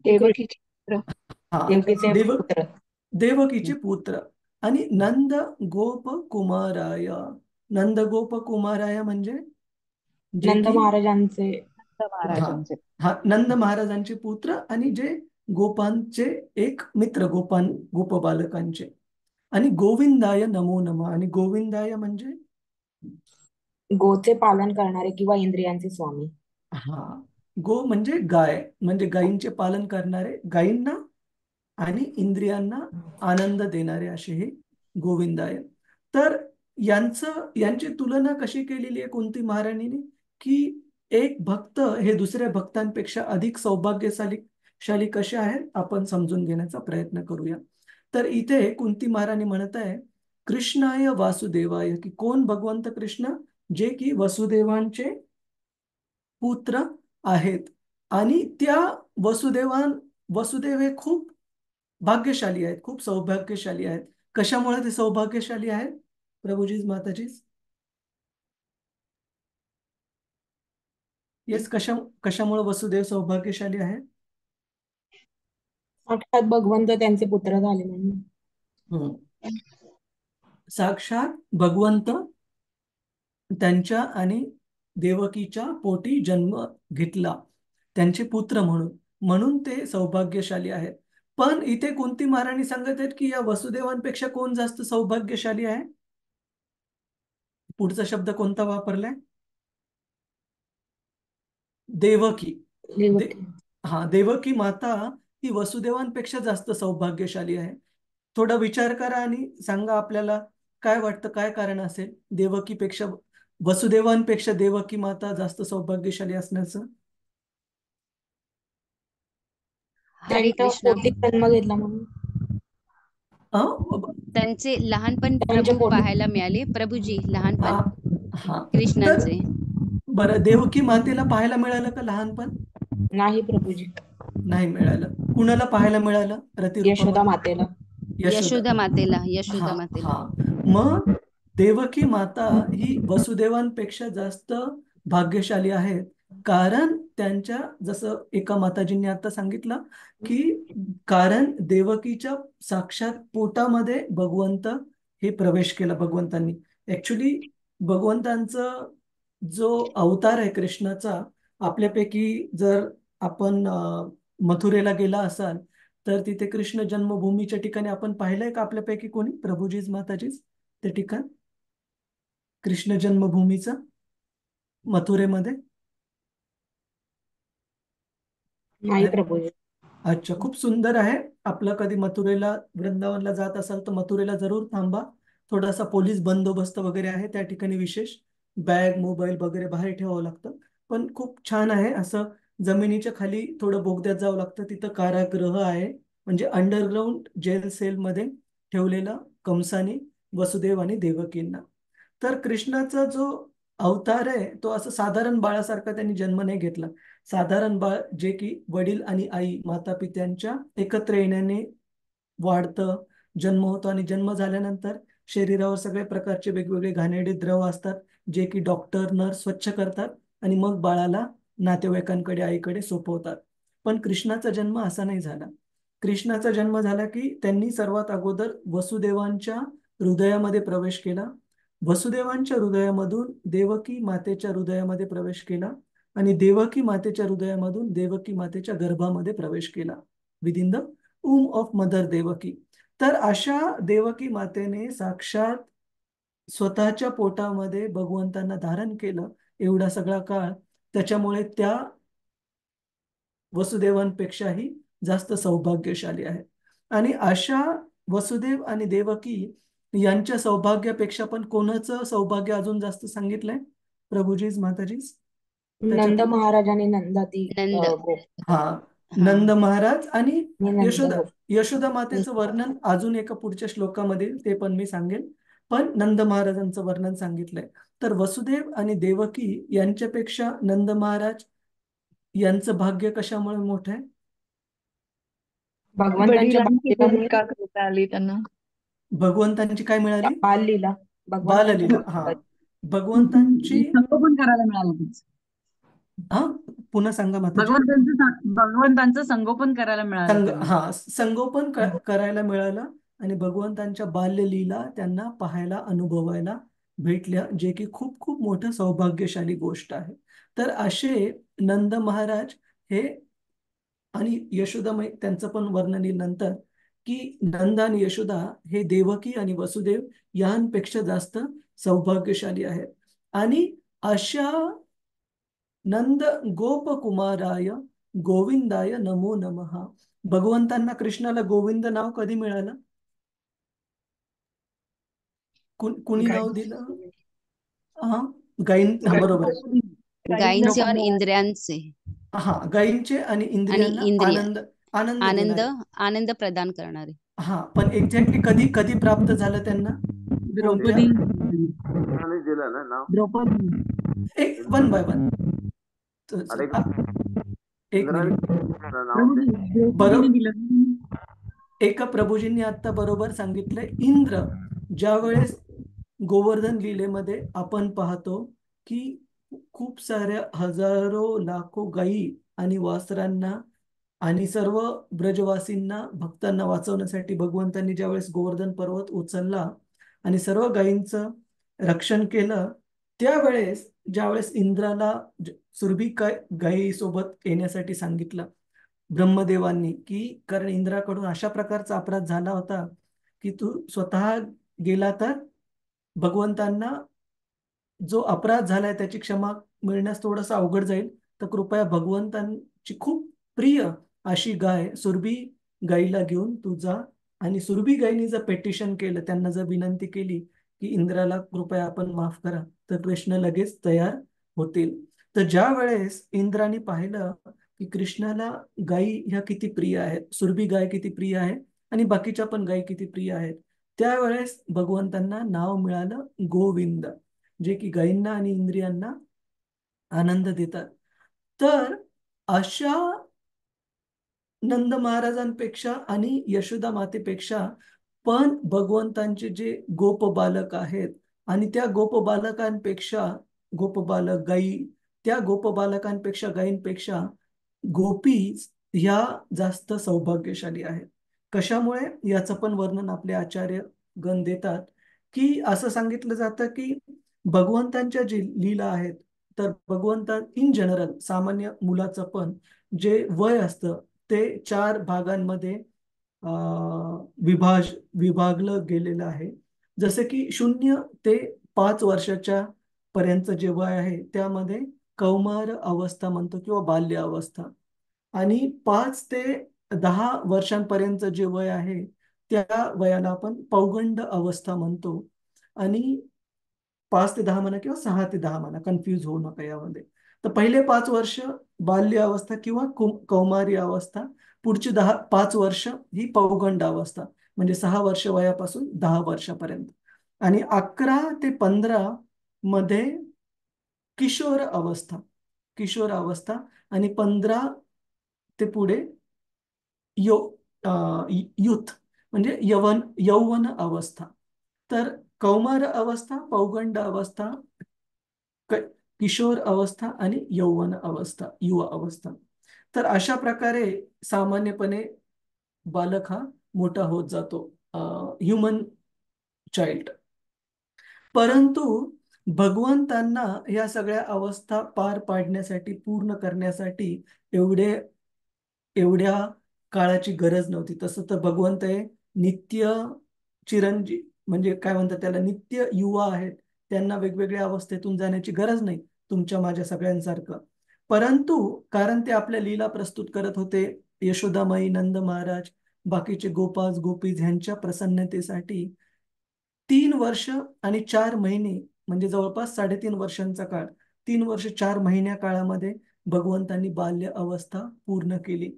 देवकीचे हा, देवकीचे पुत्र. देवकीचे पुत्र. आणि नंद गोप कुमाराय. नंद गोप कुमाराय म्हणजे जे नंद की महाराजांचे. महाराजांचे. हा, नंद महाराजांचे पुत्र आणि जे गोपांचे एक मित्र, गोप बालकांचे. आणि गोविंदाय नमो नमः. आणि गोविंदाय म्हणजे गोचे पालन करणारे किंवा इंद्रियांचे स्वामी. हा, गो म्हणजे गाय, म्हणजे गायींचे पालन करणारे, गायींना आणि इंद्रियांना आनंद देणारे असे हे गोविंदाय. तर यांची तुलना कशी केलेली आहे कुंती महाराणीने, की एक भक्त हे दुसऱ्या भक्तांपेक्षा अधिक सौभाग्यशाली कसे आहेत आपण समजून घेण्याचा प्रयत्न करूया. तर इथे कुंती महाराणी म्हणत आहे कृष्णाय वासुदेवाय, की कोण? भगवंत कृष्ण, जे की वसुदेवांचे पुत्र आहेत. आणि त्या वसुदेव हे खूप भाग्यशाली आहेत, खूप सौभाग्यशाली आहेत. कशामुळे ते सौभाग्यशाली आहेत प्रभूजीज माताजीज? येस, कशामुळे वसुदेव सौभाग्यशाली आहे? साक्षात भगवंत त्यांचे पुत्र झाले म्हणून. साक्षात भगवंत त्यांच्या आणि देवकीच्या पोटी जन्म घेतला, त्यांचे पुत्र म्हणून ते सौभाग्यशाली आहेत. पण इथे कुंती महाराणी सांगत आहेत की या वसुदेवांपेक्षा कोण जास्त सौभाग्यशाली आहे? पुढचा शब्द कोणता वापरलाय? देवकी. देवकी माता ही वसुदेवांपेक्षा जास्त सौभाग्यशाली आहे. थोडा विचार करा आणि सांगा आपल्याला काय वाटतं, काय कारण असेल वसुदेवांपेक्षा देवकी माता जास्त सौभाग्यशाली असण्याचं? हरे कृष्ण. पोटी जन्म घेतला म्हणून. त्यांचे लहानपण त्यांच्या प्रभू पोटी. पाहायला मिळाले. प्रभूजी लहानपण हा. कृष्णाचे. बरं, देवकी मातेला पाहायला मिळालं का लहानपण? नाही प्रभूजी. नाही मिळालं. कुणाला पाहायला मिळालं? यशोदा मातेला. यशोदा मातेला. मग देवकी माता ही वसुदेवांपेक्षा जास्त भाग्यशाली आहेत, कारण त्यांच्या, जसं एका माताजींनी आता सांगितलं की कारण देवकीच्या साक्षात पोटामध्ये भगवंत हे प्रवेश केला. भगवंतांनी ऍक्च्युली भगवंतांचं जो अवतार आहे कृष्णाचा, आपल्यापैकी जर आपण मथुरेला गेला असाल तर तिथे कृष्ण जन्मभूमीच्या ठिकाणी आपण पाहिलंय का आपल्यापैकी कोणी? प्रभूजीज माताजीज ते ठिकाण कृष्ण जन्मभूमीचं मथुरेमध्ये? नाही प्रभूजी. अच्छा, खूप सुंदर आहे. आपलं कधी मथुरेला, वृंदावनला जात असाल तर मथुरेला जरूर थांबा. थोडासा पोलीस बंदोबस्त वगैरे आहे त्या ठिकाणी, विशेष बॅग मोबाईल वगैरे बाहेर ठेवावं लागतं. पण खूप छान आहे. असं जमिनीच्या खाली थोडं बोगद्यात जावं लागतं. तिथं कारागृह आहे, म्हणजे अंडरग्राऊंड जेल सेल मध्ये ठेवलेलं कंसाने वसुदेव आणि देवकींना. तर कृष्णाचा जो अवतार आहे तो असं साधारण बाळासारखा त्यांनी जन्म नाही घेतला. साधारण बाळ जे की वडील आणि आई माता पित्यांच्या एकत्र येण्याने वाढतं, जन्म होतो. आणि जन्म झाल्यानंतर शरीरावर सगळ्या प्रकारचे वेगवेगळे घाणेरडे द्रव असतात, जे की डॉक्टर नर्स स्वच्छ करतात आणि मग बाळाला नातेवाईकांकडे, आईकडे सोपवतात. पण कृष्णाचा जन्म असा नाही झाला. कृष्णाचा जन्म झाला की त्यांनी सर्वात अगोदर वसुदेवांच्या हृदयामध्ये प्रवेश केला. वसुदेवांच्या हृदयामधून देवकी मातेच्या हृदयामध्ये प्रवेश केला आणि देवकी मातेच्या हृदयामधून देवकी मातेच्या गर्भामध्ये प्रवेश केला, within the womb of mother Devaki. तर अशा देवकी मातेने साक्षात स्वतःच्या पोटामध्ये भगवंतांना धारण केलं एवढा सगळा काळ. त्याच्यामुळे त्या वसुदेवांपेक्षाही जास्त सौभाग्यशाली आहे. आणि अशा वसुदेव आणि देवकी यांच्या सौभाग्यापेक्षा पण कोणाचं सौभाग्य अजून जास्त सांगितलंय प्रभूजीज माताजीज? नंद महाराज आणि नंदाती नंद. नंद महाराज आणि नंद यशोदा मातेचं वर्णन अजून एका पुढच्या श्लोकामध्ये, ते पण मी सांगेल. पण नंद महाराजांचं वर्णन सांगितलंय. तर वसुदेव आणि देवकी यांच्यापेक्षा नंद महाराज यांचं भाग्य कशामुळे मोठं आहे? वडिलांची भूमिका करता आली त्यांना. भगवंतांची काय मिळाली? बाललीला. बाललीला. भगवंतांची संगोपन करायला मिळालं. पुन्हा सांगा माताजी. भगवंतांचं संगोपन करायला मिळालं. संगोपन करायला मिळालं आणि भगवंतांच्या बाल्यलीला त्यांना पाहायला, अनुभवायला भेटल्या, जे की खूप खूप मोठं सौभाग्यशाली गोष्ट आहे. तर असे नंद महाराज हे आणि यशोदा, त्यांचं पण वर्णन येईल नंतर, की नंद आणि यशोदा हे देवकी आणि वसुदेव यांपेक्षा जास्त सौभाग्यशाली आहेत. आणि अशा नंद गोपकुमाराय गोविंदाय नमो नमः. भगवंतांना, कृष्णाला गोविंद नाव कधी मिळालं? कुणी नाव दिलं? बरोबर आहे. गायींचे आणि इंद्रियांचे. गायींचे आणि आनंद आनंद प्रदान करणारे. पण एक्झॅक्टली कधी प्राप्त झालं त्यांना? द्रौपदी. दिलं ना नाव. द्रौपदी. One by one. अरे एक मिनिट. प्रभूजी द्रौपदीने बरोबर, दिलं. एका प्रभूजींनी आता बरोबर सांगितलंय. इंद्र ज्यावेळेस गोवर्धन लीलेमध्ये आपण पाहतो की खूप साऱ्या हजारो लाखो गायी आणि वासरांना आणि सर्व ब्रजवासींना भक्तांना वाचवण्यासाठी भगवंतांनी ज्यावेळेस गोवर्धन पर्वत उचलला आणि सर्व गायींचं रक्षण केलं, त्यावेळेस ज्यावेळेस इंद्राला सुरभी गायी सोबत येण्यासाठी सांगितलं ब्रह्मदेवांनी, की कारण इंद्राकडून अशा प्रकारचा अपराध झाला होता की तू स्वतः गेला तर भगवंतांना जो अपराध झालाय त्याची क्षमा मिळण्यास थोडासा अवघड जाईल, तर कृपया भगवंतांची खूप प्रिय अशी गाय सुरभी गायीला घेऊन तू जा. आणि सुरभी गायीने जर पेटिशन केलं, त्यांना जर विनंती केली की इंद्राला कृपया आपण माफ करा, तर कृष्ण लगेच तयार होतील. तर ज्या वेळेस इंद्राने पाहिलं की कृष्णाला गायी ह्या किती प्रिय आहेत, सुरभी गाय किती प्रिय आहे आणि बाकीच्या पण गायी किती प्रिय आहेत, त्यावेळेस भगवंतांना नाव मिळालं गोविंद, जे की गायींना आणि इंद्रियांना आनंद देतात. तर अशा नंद महाराजांपेक्षा आणि यशोदा मातेपेक्षा पण भगवंतांचे जे गोप बालक आहेत आणि त्या गोप बालकांपेक्षा गोप बालक गायी, त्या गोप बालकांपेक्षा गायींपेक्षा गोपी ह्या जास्त सौभाग्यशाली आहेत. कशामुळे याचं पण वर्णन आपले आचार्य गण देतात, की असं सांगितलं जातं की भगवंतांच्या जे लीला आहेत, तर भगवंता इन जनरल सामान्य मुलाचं पण जे वय असतं ते 4 भागांमध्ये विभागलं गेलेलं आहे. जसे की 0 ते 5 वर्षाच्या पर्यंत जे वय आहे त्यामध्ये कौमार अवस्था म्हणतो किंवा बाल्य अवस्था, आणि 5 ते 10 वर्षांपर्यंत जे वय आहे त्या वयाला आपण पौगंड अवस्था म्हणतो. आणि 5 ते 10 म्हणा किंवा 6 ते 10 म्हणा, कन्फ्यूज होऊ नका यामध्ये. तर पहिले 5 वर्ष बाल्य अवस्था किंवा कौमारी अवस्था, पुढची 5 वर्ष ही पौगंड अवस्था, म्हणजे 6 वर्ष वयापासून 10 वर्षापर्यंत, आणि 11 ते 15 मध्ये किशोर अवस्था, किशोर अवस्था, आणि 15 ते पुढे युथ म्हणजे यौवन अवस्था. तर कौमार अवस्था, पौगंड अवस्था, किशोर अवस्था आणि यौवन अवस्था, युवा अवस्था. तर अशा प्रकारे सामान्यपणे बालक हा मोठा होत जातो, ह्युमन चाइल्ड. परंतु भगवंतांना या सगळ्या अवस्था पार पाडण्यासाठी, पूर्ण करण्यासाठी एवढ्या काळाची गरज नव्हती. तसं तर भगवंत हे नित्य चिरंजीव, म्हणजे काय म्हणतात त्याला, नित्य युवा आहेत. त्यांना वेगवेगळ्या अवस्थेतून जाण्याची गरज नाही, तुमच्या माझ्या सगळ्यांसारखं. परंतु कारण ते आपल्या लीला प्रस्तुत करत होते, यशोदामाई, नंद महाराज, बाकीचे गोपास गोपीज ह्यांच्या प्रसन्नतेसाठी 3 वर्ष आणि 4 महिने, म्हणजे जवळपास 3.5 वर्षांचा काळ, 3 वर्ष 4 महिन्या काळामध्ये भगवंतांनी बाल्य अवस्था पूर्ण केली.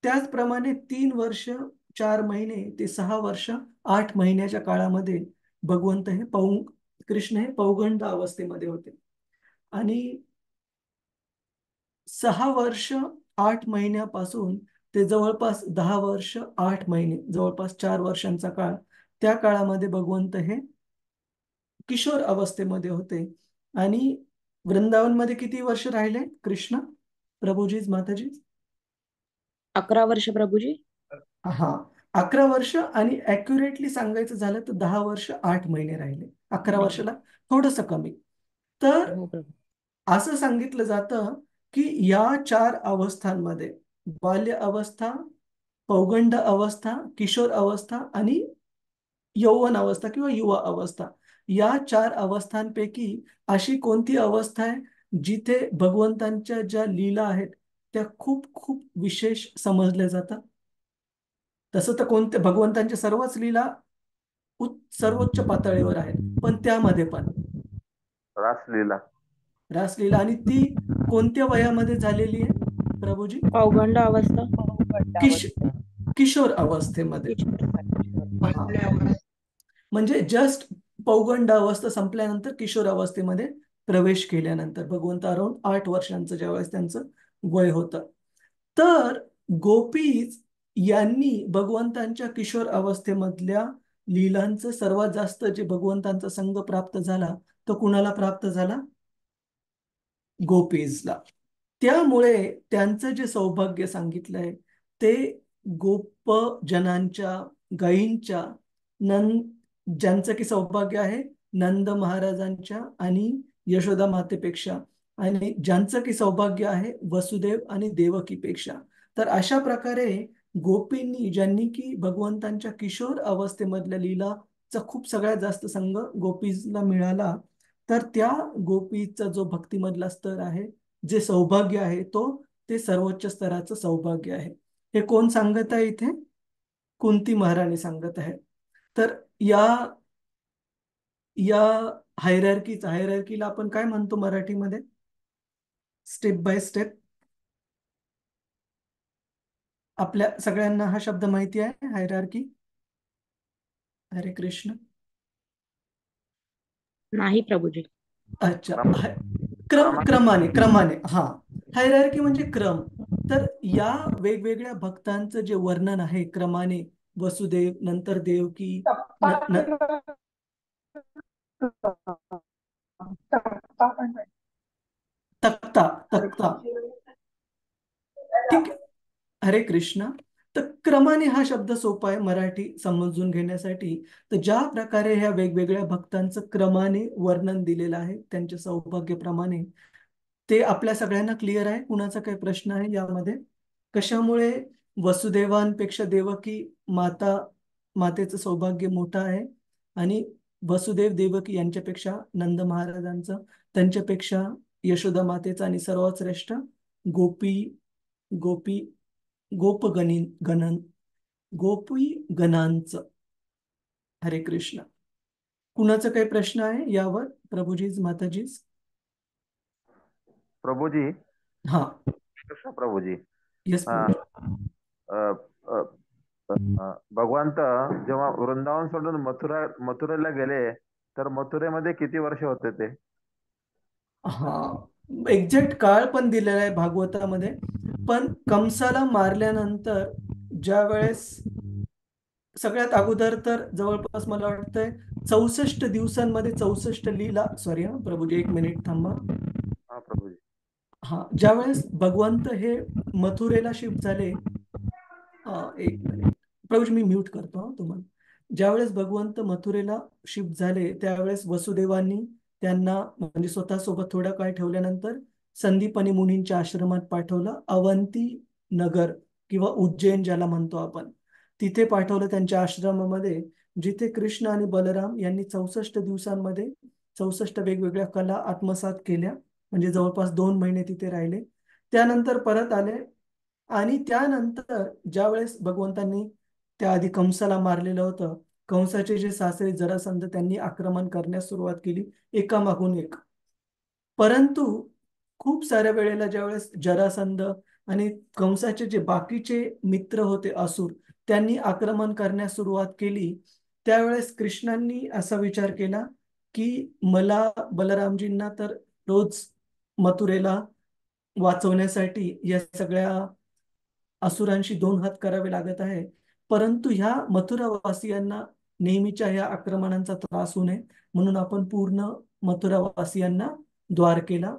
त्याचप्रमाणे 3 वर्ष 4 महिने ते 6 वर्ष 8 महिन्याच्या काळामध्ये भगवंत हे कृष्ण हे पौगंड अवस्थेमध्ये होते. आणि 6 वर्ष 8 महिन्यापासून ते जवळपास 10 वर्ष 8 महिने, जवळपास 4 वर्षांचा काळ, त्या काळामध्ये भगवंत हे किशोर अवस्थेमध्ये होते. आणि वृंदावनमध्ये किती वर्ष राहिले कृष्ण, प्रभूजीज, माताजी? 11 वर्ष प्रभूजी. हा, 11 वर्ष, आणि ऍक्युरेटली सांगायचं झालं तर 10 वर्ष 8 महिने राहिले, 11 वर्षाला थोडस कमी. तर असं सांगितलं जातं की या 4 अवस्थांमध्ये, बाल्य अवस्था, पौगंड अवस्था, किशोर अवस्था आणि यौवन अवस्था किंवा युवा अवस्था, या 4 अवस्थांपैकी अशी कोणती अवस्था आहे जिथे भगवंतांच्या ज्या लीला आहेत त्या खूप खूप विशेष समजल्या जातात? तसं तर कोणत्या भगवंतांच्या सर्वच लीला सर्वोच्च पातळीवर आहेत, पण त्यामध्ये पण रासलीला, रासलीला, आणि ती कोणत्या वयामध्ये झालेली आहे प्रभूजी? पौगंड अवस्था, किशोर अवस्थेमध्ये. म्हणजे जस्ट पौगंड अवस्था संपल्यानंतर किशोर अवस्थेमध्ये प्रवेश केल्यानंतर, भगवंत अराउंड 8 वर्षांचं ज्यावेळेस त्यांचं वय होतं. तर गोपीज यांनी भगवंतांच्या किशोर अवस्थेमधल्या लीलांचं सर्वात जास्त जे भगवंतांचा संग प्राप्त झाला तो कुणाला प्राप्त झाला? गोपीजला. त्यामुळे त्यांचं जे सौभाग्य सांगितलंय ते गोप जनांच्या, गायींच्या, ज्यांचं की सौभाग्य आहे नंद महाराजांच्या आणि यशोदा मातेपेक्षा, आणि ज्यांचं की सौभाग्य आहे वसुदेव आणि देवकीपेक्षा. तर अशा प्रकारे गोपींनी, ज्यांनी की भगवंतांच्या किशोर अवस्थेमधल्या लीलाचा खूप सगळ्यात जास्त संग गोपीजला मिळाला, तर त्या गोपीचा जो भक्तिमधला स्तर आहे, जे सौभाग्य आहे, ते सर्वोच्च स्तराचं सौभाग्य आहे. हे कोण सांगत आहे इथे? कुंती महाराणी सांगत आहे. तर या हायरार्कीला आपण काय म्हणतो मराठीमध्ये? Step by step. आपल्या सगळ्यांना हा शब्द माहिती आहे, हायरार्की? हरे कृष्ण. नाही प्रभूजी. अच्छा, क्रमाने. हा, हायरार्की म्हणजे क्रम. तर या वेगवेगळ्या भक्तांचं जे वर्णन आहे क्रमाने, वसुदेव, नंतर देवकी, तक्ता. ठीक आहे, हरे कृष्ण. तर क्रमाने हा शब्द सोपा आहे मराठी समजून घेण्यासाठी. तर ज्या प्रकारे ह्या वेगवेगळ्या भक्तांचं क्रमाने वर्णन दिलेलं आहे त्यांच्या सौभाग्याप्रमाणे, ते आपल्या सगळ्यांना क्लिअर आहे? कुणाचा काही प्रश्न आहे यामध्ये? कशामुळे वसुदेवांपेक्षा देवकी मातेचं सौभाग्य मोठं आहे आणि वसुदेव देवकी यांच्यापेक्षा नंद महाराजांचं, त्यांच्यापेक्षा यशोदा मातेचं, आणि सर्वात श्रेष्ठ गोपी गणांचं? हरे कृष्ण. कुणाचा काही प्रश्न आहे यावर? प्रभूजीज, माताजीज? प्रभूजी. हा, कृष्ण प्रभूजी. यस प्रभू. भगवंत जेव्हा वृंदावन सोडून मथुरेला गेले, तर मथुरेमध्ये किती वर्ष होते ते? हा, एक्झॅक्ट काळ पण दिलेला आहे भागवतामध्ये, पण कंसाला मारल्यानंतर ज्या वेळेस सगळ्यात अगोदर तर जवळपास मला वाटतंय 64 दिवसांमध्ये 64 लीला. सॉरी हा प्रभूजी, 1 मिनिट थांबा. हा प्रभूजी. हा, ज्यावेळेस भगवंत हे मथुरेला शिफ्ट झाले, 1 मिनिट प्रभूजी, मी म्यूट करतो हा तुम्हाला. ज्यावेळेस भगवंत मथुरेला शिफ्ट झाले त्यावेळेस वसुदेवांनी त्यांना म्हणजे स्वतःसोबत थोडा काळ ठेवल्यानंतर संदीपनी मुनींच्या आश्रमात पाठवलं. अवंती नगर किंवा उज्जैन ज्याला म्हणतो आपण, तिथे पाठवलं त्यांच्या आश्रमामध्ये, जिथे कृष्ण आणि बलराम यांनी 64 दिवसांमध्ये 64 वेगवेगळ्या कला आत्मसात केल्या. म्हणजे जवळपास 2 महिने तिथे राहिले. त्यानंतर परत आले, आणि त्यानंतर ज्यावेळेस भगवंतांनी त्याआधी कंसाला मारलेलं होतं, कंसाचे जे सासरे जरासंध, त्यांनी आक्रमण करण्यास सुरुवात केली एकामागून एक. परंतु खूप साऱ्या वेळेला ज्यावेळेस जरासंध आणि कंसाचे जे बाकीचे मित्र होते असुर, त्यांनी आक्रमण करण्यास सुरुवात केली, त्यावेळेस कृष्णांनी असा विचार केला की मला बलरामजींना तर रोज मथुरेला वाचवण्यासाठी या सगळ्या असुरांशी 2 हात करावे लागत आहे, परंतु ह्या मथुरावासियांना नेहमीच्या ह्या आक्रमणांचा त्रास होऊ नये म्हणून आपण पूर्ण मथुरावासियांना द्वारकेला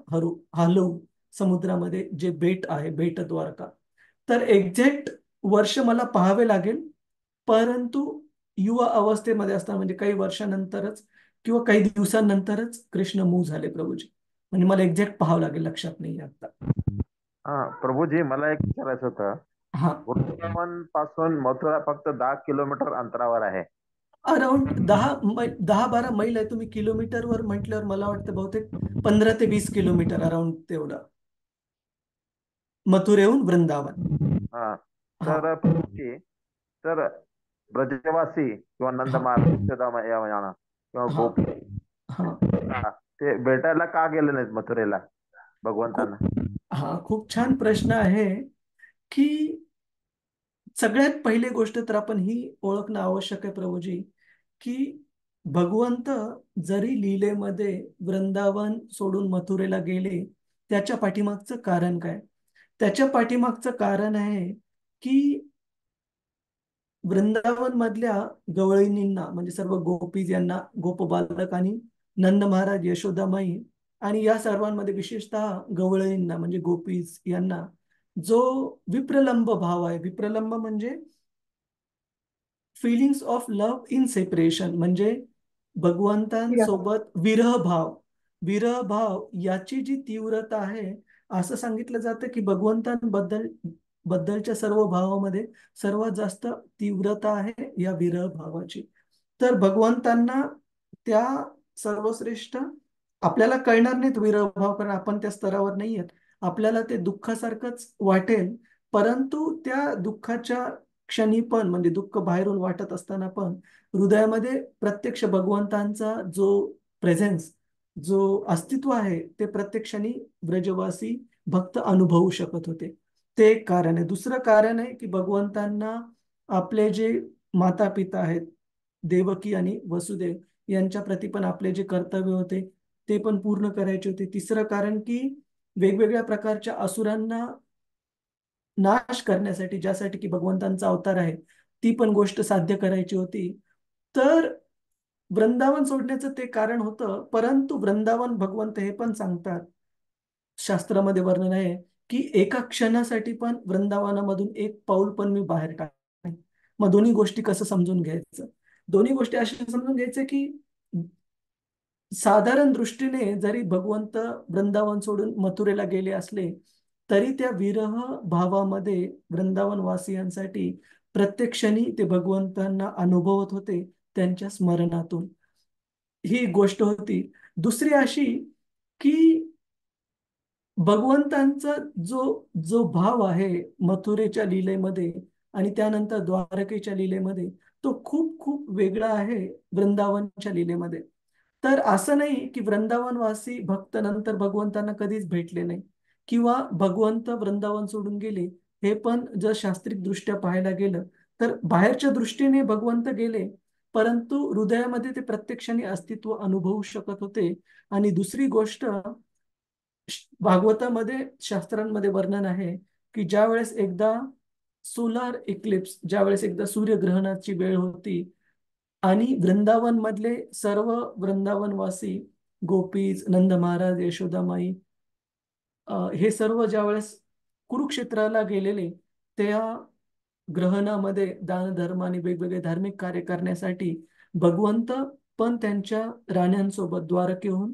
हलवू, समुद्रामध्ये जे बेट आहे, बेट द्वारका. तर एक्झॅक्ट वर्ष मला पाहावे लागेल, परंतु युवा अवस्थेमध्ये असताना म्हणजे काही वर्षानंतरच किंवा काही दिवसांनंतरच कृष्ण मूव झाले प्रभूजी. म्हणजे मला एक्झॅक्ट पाहावं लागेल, लक्षात नाही आता. हा प्रभूजी, मला एक विचारायचं होतं. हा, वृंदावन पासून मथुरा फक्त 10 किलोमीटर अंतरावर आहे. अराउंड 10-12 मैल आहे. तुम्ही किलोमीटरवर म्हटल्यावर मला वाटतं बहुतेक 15 ते 20 किलोमीटर अराउंड तेवढं, मथुरेहून वृंदावन. हा, हा तर प्रभूजी, तर ब्रजवासी किंवा नंद हा महाराज किंवा हा गोपी हा ते भेटायला का गेले नाहीत मथुरेला भगवंतांना? खूप छान प्रश्न आहे. की सगळ्यात पहिली गोष्ट तर आपण ही ओळखणं आवश्यक आहे प्रभूजी, की भगवंत जरी लीलेमध्ये वृंदावन सोडून मथुरेला गेले, त्याच्या पाठीमागचं कारण काय? त्याच्या पाठीमागचं कारण आहे की वृंदावन मधल्या गवळणींना, म्हणजे सर्व गोपीज यांना, गोप बालक आणि नंद महाराज, यशोदामाई आणि या सर्वांमध्ये विशेषतः गवळणींना म्हणजे गोपीज यांना जो विप्रलंब भाव आहे, विप्रलंब म्हणजे feelings of love in separation, म्हणजे भगवंतांसोबत विरह भाव, विरह भाव याची जी तीव्रता आहे, असं सांगितलं जातं की बद्दलच्या सर्व भावामध्ये सर्वात जास्त तीव्रता आहे या विरह भावाची. तर भगवंतांना त्या सर्वश्रेष्ठ, आपल्याला कळणार नाहीत विरह भाव, कारण आपण त्या स्तरावर नाही आहेत, आपल्याला ते दुःखासारखंच वाटेल, परंतु त्या दुःखाच्या क्षणी पण, म्हणजे दुःख बाहेरून वाटत असताना पण हृदयामध्ये प्रत्यक्ष भगवंतांचा जो प्रेझेन्स, जो अस्तित्व आहे, ते प्रत्यक्षाने ब्रजवासी भक्त अनुभवू शकत होते. ते एक कारण आहे. दुसरं कारण आहे की भगवंतांना आपले जे माता पिता आहेत, देवकी आणि वसुदेव, यांच्या प्रती पण आपले जे कर्तव्य होते ते पण पूर्ण करायचे होते. तिसरं कारण की वेगवेगळ्या प्रकारच्या असुरांना नाश करण्यासाठी, ज्यासाठी की भगवंतांचा अवतार आहे, ती पण गोष्ट साध्य करायची होती. तर वृंदावन सोडण्याचं ते कारण होतं. परंतु वृंदावन, भगवंत हे पण सांगतात, शास्त्रामध्ये वर्णन आहे की एका क्षणासाठी पण वृंदावनामधून एक पाऊल पण मी बाहेर टाकत. मग दोन्ही गोष्टी कसं समजून घ्यायचं? दोन्ही गोष्टी अशा समजून घ्यायचं की साधारण दृष्टीने जरी भगवंत वृंदावन सोडून मथुरेला गेले असले, तरी त्या विरह भावामध्ये वृंदावन वासियांसाठी प्रत्यक्षाने ते भगवंतांना अनुभवत होते, त्यांच्या स्मरणातून. ही गोष्ट होती. दुसरी अशी की भगवंतांचा जो जो भाव आहे मथुरेच्या लीलेमध्ये आणि त्यानंतर द्वारकेच्या लीलेमध्ये, तो खूप खूप वेगळा आहे वृंदावनच्या लीलेमध्ये. तर असं नाही की वृंदावनवासी भक्त नंतर भगवंतांना कधीच भेटले नाही, किंवा भगवंत वृंदावन सोडून गेले. हे पण जर शास्त्रीय दृष्ट्या पाहायला गेलं तर बाहेरच्या दृष्टीने भगवंत गेले, परंतु हृदयामध्ये ते प्रत्यक्षाने अस्तित्व अनुभवू शकत होते. आणि दुसरी गोष्ट, भागवतामध्ये, शास्त्रांमध्ये वर्णन आहे की ज्या वेळेस एकदा सोलार इक्लिप्स, ज्या वेळेस एकदा सूर्यग्रहणाची वेळ होती आणि वृंदावन मधले सर्व वृंदावनवासी, गोपीज, नंद महाराज, यशोदामाई, हे सर्व ज्या वेळेस कुरुक्षेत्राला गेलेले, त्या ग्रहणामध्ये दान धर्म आणि वेगवेगळे धार्मिक कार्य करण्यासाठी भगवंत पण त्यांच्या राण्यांसोबत द्वारकेहून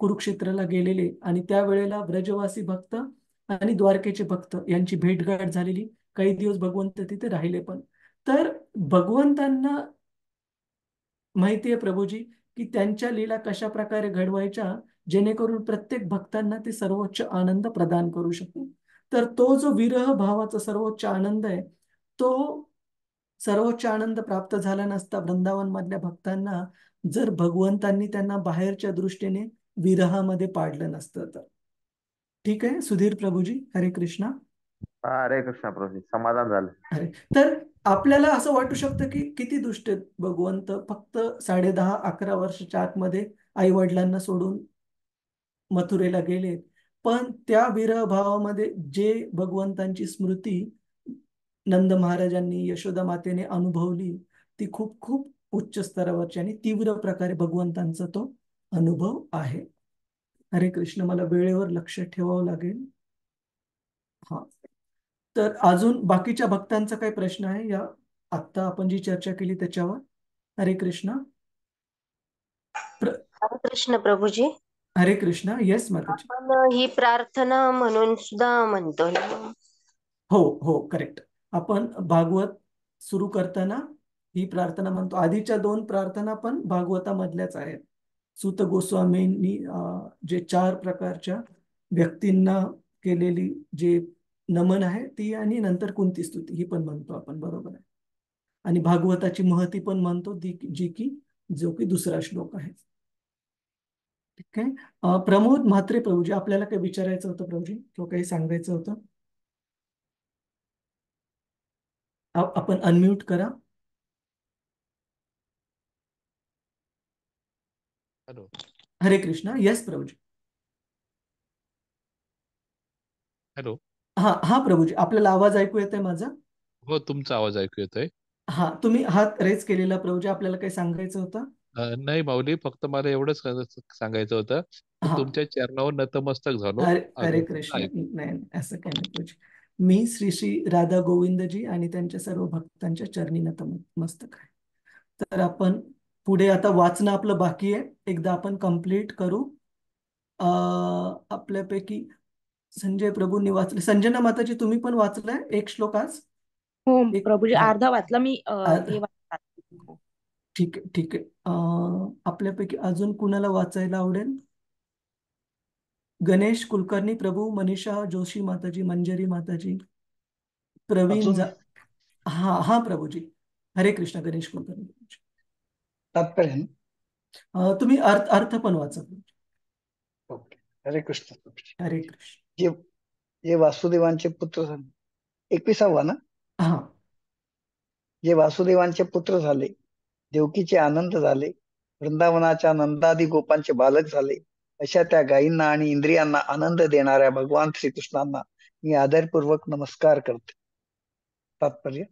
कुरुक्षेत्राला गेलेले, आणि त्यावेळेला ब्रजवासी भक्त आणि द्वारकेचे भक्त यांची भेटगाठ झालेली. काही दिवस भगवंत तिथे राहिले पण. तर भगवंतांना माहिती आहे प्रभूजी की त्यांच्या लीला कशा प्रकारे घडवायच्या, जेणेकरून प्रत्येक भक्तांना ते सर्वोच्च आनंद प्रदान करू शकतो. तर तो जो विरह भावाचा सर्वोच्च आनंद आहे, तो सर्वोच्च आनंद प्राप्त झाला नसता वृंदावन मधल्या भक्तांना, जर भगवंतांनी त्यांना बाहेरच्या दृष्टीने विरहामध्ये पाडलं नसतं तर. ठीक आहे सुधीर प्रभूजी, हरे कृष्णा. हरे कृष्णा प्रभू, समाधान झालं. अरे, तर आपल्याला असं वाटू शकतं की किती दुष्ट आहेत भगवंत, फक्त 10.5-11 वर्षाच्या आतमध्ये आई वडिलांना सोडून मथुरेला गेले. पण त्या विरह भावामध्ये जे भगवंतांची स्मृती नंद महाराजांनी, यशोदा मातेने अनुभवली, ती खूप खूप उच्च स्तरावरची आणि तीव्र प्रकारे भगवंतांचा तो अनुभव आहे. हरे कृष्ण. मला वेळेवर लक्ष ठेवावं लागेल. हा, तर अजून बाकीच्या भक्तांचा काही प्रश्न आहे या आत्ता आपण जी चर्चा केली त्याच्यावर? हरे कृष्ण. हरे कृष्ण प्रभूजी. हरे कृष्ण. येस माताजी. आपण ही प्रार्थना म्हणून सुद्धा म्हणतो ना? हो हो, करेक्ट. आपण भागवत सुरू करताना ही प्रार्थना म्हणतो. आधीच्या 2 प्रार्थना पण भागवतामधल्याच आहेत. सूत गोस्वामींनी जे 4 प्रकारच्या व्यक्तींना केलेली जे नमन आहे ती, आणि नंतर कुंती स्तुती ही पण म्हणतो आपण, बरोबर आहे. आणि भागवताची महती पण म्हणतो, जो की दुसरा श्लोक आहे. ठीक आहे. प्रमोद म्हात्रे प्रभूजी, आपल्याला काही विचारायचं होतं प्रभूजी, किंवा काही सांगायचं होतं? आपण अनम्यूट करा. हॅलो. हरे कृष्णा. येस प्रभूजी. हॅलो. हा हा प्रभूजी, आपल्याला आवाज ऐकू येतोय माझा? हो, तुमचा आवाज ऐकू येतोय. हा, तुम्ही हात रेज केलेला प्रभूजी, आपल्याला काही सांगायचं होतं? नाही माऊली, फक्त मला एवढंच सांगायचं होतं की हा. तुमच्या चरणावर नतमस्तक झालो. हरे हरे अजून कृष्ण. ऐक. नाही, असं काही नाही प्रभूजी. मी श्री श्री राधा गोविंदजी आणि त्यांच्या सर्व भक्तांच्या चरणी नतमस्तक आहे. तर आपण पुढे आता वाचणं आपलं बाकी आहे, एकदा आपण कंप्लीट करू. आपल्यापैकी संजय प्रभूंनी वाचले. संजना माताजी, तुम्ही पण वाचलाय एक श्लोक आज? हो एक, प्रभूजी, हा. अर्धा वाचला मी. हे वाचला. ठीक आहे, ठीक आहे. आपल्यापैकी अजून कुणाला वाचायला आवडेल? गणेश कुलकर्णी प्रभू, मनीषा जोशी माताजी, मंजरी माताजी, प्रवीण वाचून हा हा प्रभूजी. हरे कृष्ण गणेश कुलकर्णी. तात्पर्य ना? तुम्ही अर्थ पण वाचा. ओके. हरे कृष्ण. हरे कृष्ण. जे जे वासुदेवांचे पुत्र झाले, 21वा ना? हा. जे वासुदेवांचे पुत्र झाले, देवकीचे आनंद झाले, वृंदावनाच्या नंदादी गोपांचे बालक झाले, अशा त्या गायींना आणि इंद्रियांना आनंद देणाऱ्या भगवान श्रीकृष्णांना मी आदरपूर्वक नमस्कार करते. तात्पर्य: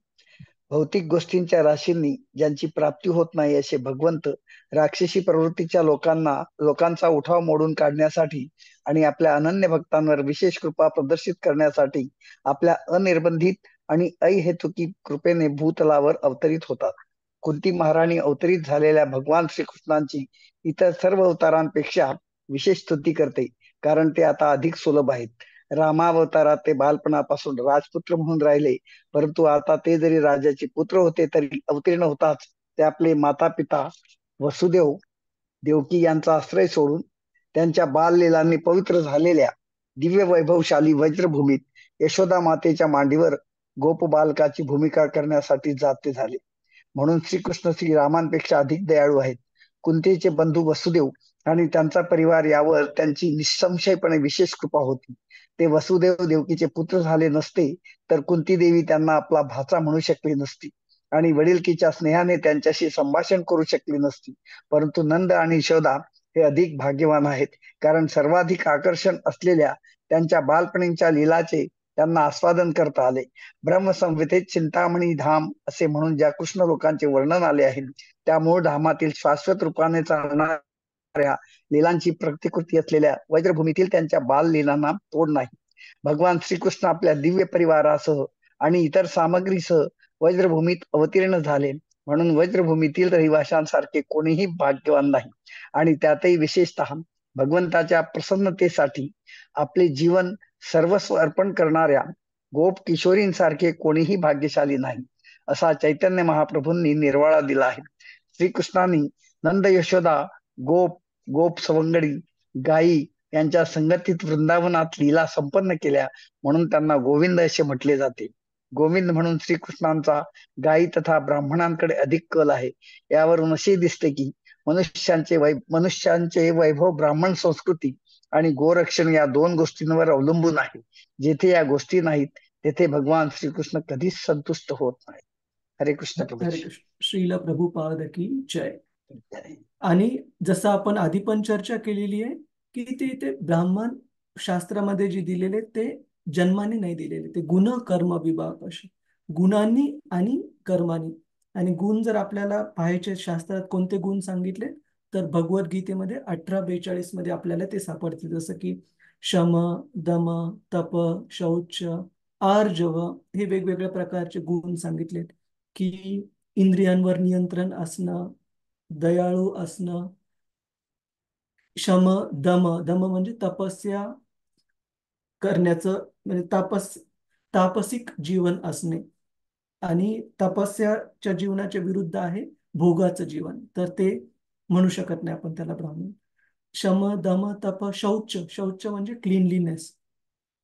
भौतिक गोष्टींच्या राशींनी ज्यांची प्राप्ती होत नाही असे भगवंत राक्षसी प्रवृत्तीच्या लोकांचा उठाव मोडून काढण्यासाठी आणि आपल्या अनन्य भक्तांवर विशेष कृपा प्रदर्शित करण्यासाठी आपल्या अनिर्बंधित आणि अहेतुकी कृपेने भूतलावर अवतरित होतात. कुंती महाराणी अवतरित झालेल्या भगवान श्रीकृष्णांची इतर सर्व अवतारांपेक्षा विशेष स्तुती करते, कारण ते आता अधिक सुलभ आहेत. रामावतारात ते बालपणापासून राजपुत्र म्हणून राहिले, परंतु आता ते जरी राजाचे पुत्र होते तरी अवतीर्ण होताच ते आपले माता पिता वसुदेव देवकी यांचा आश्रय सोडून त्यांच्या बाललीलांनी पवित्र झालेल्या दिव्य वैभवशाली वज्रभूमीत यशोदा मातेच्या मांडीवर गोप बालकाची भूमिका करण्यासाठी जाते झाले. म्हणून श्रीकृष्ण श्रीरामांपेक्षा अधिक दयाळू आहेत. कुंतीचे बंधू वसुदेव आणि त्यांचा परिवार यावर त्यांची निसंशयपणे विशेष कृपा होती. ते वसुदेव देवकीचे पुत्र झाले नसते तर कुंती देवी त्यांना आपला भाचा म्हणू शकली नसती आणि वडिलकीच्या स्नेहाने त्यांच्याशी संभाषण करू शकली नसती. परंतु नंद आणि यशोदा हे अधिक भाग्यवान आहेत, कारण सर्वाधिक आकर्षण असलेल्या त्यांच्या बालपणीच्या लीलाचे त्यांना आस्वादन करता आले. ब्रह्मसंहितेत चिंतामणी धाम असे म्हणून ज्या कृष्ण लोकांचे वर्णन आले आहे, त्या मूळ धामातील शाश्वत रूपाने चालणाऱ्या लीलांची प्रतिकृती असलेल्या वज्रभूमीतील त्यांच्या बाल लीलांना तोड नाही. भगवान श्रीकृष्ण आपल्या दिव्य परिवारासह आणि इतर सामग्रीसह वज्रभूमीत अवतीर्ण झाले, म्हणून वज्रभूमीतील रहिवाशांसारखे कोणीही भाग्यवान नाही. आणि त्यातही विशेषतः भगवंताच्या प्रसन्नतेसाठी आपले जीवन सर्वस्व अर्पण करणाऱ्या गोप किशोरींसारखे कोणीही भाग्यशाली नाही, असा चैतन्य महाप्रभूंनी निर्वाळा दिला आहे. श्रीकृष्णांनी नंद यशोदा गोप सवंगडी गायी यांच्या संगतीत वृंदावनात लीला संपन्न केल्या, म्हणून त्यांना गोविंद असे म्हटले जाते. गोविंद म्हणून श्रीकृष्णांचा गायी तथा ब्राह्मणांकडे अधिक कल आहे. यावरून असे दिसते की मनुष्यांचे वैभव ब्राह्मण संस्कृती आणि गोरक्षण या दोन गोष्टींवर अवलंबून आहे. जेथे या गोष्टी नाहीत तेथे भगवान श्रीकृष्ण कधीच संतुष्ट होत नाही. हरे कृष्ण हरे प्रभू. कृष्ण. श्रील प्रभुपाद की जय. आणि जसं आपण आधी पण चर्चा केलेली आहे की ते ब्राह्मण शास्त्रामध्ये जे दिलेले ते जन्माने नाही दिलेले, ते गुण कर्म विभाग असे गुणांनी आणि कर्मानी. आणि गुण जर आपल्याला पाहायचे शास्त्रात कोणते गुण सांगितले तर भगवद्गीतेमध्ये 18:42 मध्ये आपल्याला ते सापडते, जसं की शम, दम, तप, शौच, आर्जव हे वेगवेगळ्या प्रकारचे गुण सांगितलेत. की इंद्रियांवर नियंत्रण असणं, दयाळू असणं, शम, दम म्हणजे तपस्या करण्याचं, म्हणजे तापसिक जीवन असणे. आणि तपस्याच्या जीवनाच्या विरुद्ध आहे भोगाचं जीवन, तर ते म्हणू शकत नाही आपण त्याला ब्राह्मण. शम, दम, तप, शौच म्हणजे क्लीनलीनेस,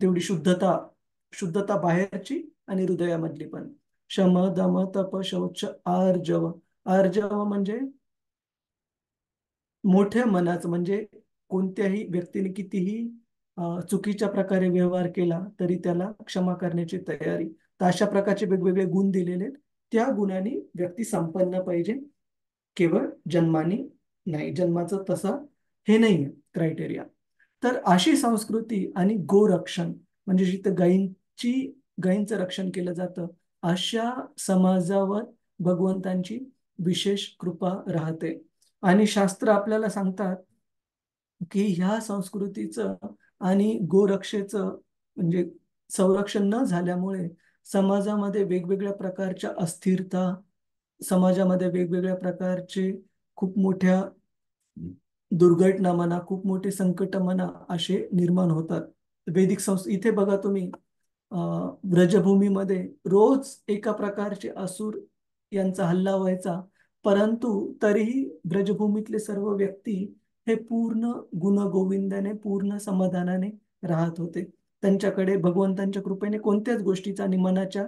तेवढी शुद्धता बाहेरची आणि हृदयामधली पण. शम, दम, तप, शौच, आर्जव म्हणजे मोठ्या मनाचं, म्हणजे कोणत्याही व्यक्तीने कितीही चुकीच्या प्रकारे व्यवहार केला तरी त्याला क्षमा करण्याची तयारी. तर अशा प्रकारचे वेगवेगळे गुण दिलेले आहेत. त्या गुणांनी व्यक्ती संपन्न पाहिजे केवळ जन्माने नाही, जन्माचं तसं हे नाही क्रायटेरिया. तर अशी संस्कृती आणि गोरक्षण म्हणजे जिथं गायींचं रक्षण केलं जातं अशा समाजावर भगवंतांची विशेष कृपा राहते. आणि शास्त्र आपल्याला सांगतात की ह्या संस्कृतीचं आणि गोरक्षेचं म्हणजे संरक्षण न झाल्यामुळे समाजामध्ये वेगवेगळ्या प्रकारच्या अस्थिरता, समाजामध्ये वेगवेगळ्या प्रकारचे खूप मोठ्या दुर्घटना म्हणा, खूप मोठे संकट म्हणा असे निर्माण होतात. इथे बघा तुम्ही ब्रजभूमीमध्ये रोज एका प्रकारचे असुर यांचा हल्ला व्हायचा, परंतु तरीही ब्रजभूमीतले सर्व व्यक्ती हे पूर्ण गुणगोविंदाने पूर्ण समाधानाने राहत होते. त्यांच्याकडे भगवंतांच्या कृपेने कोणत्याच गोष्टीचा आणि मनाच्या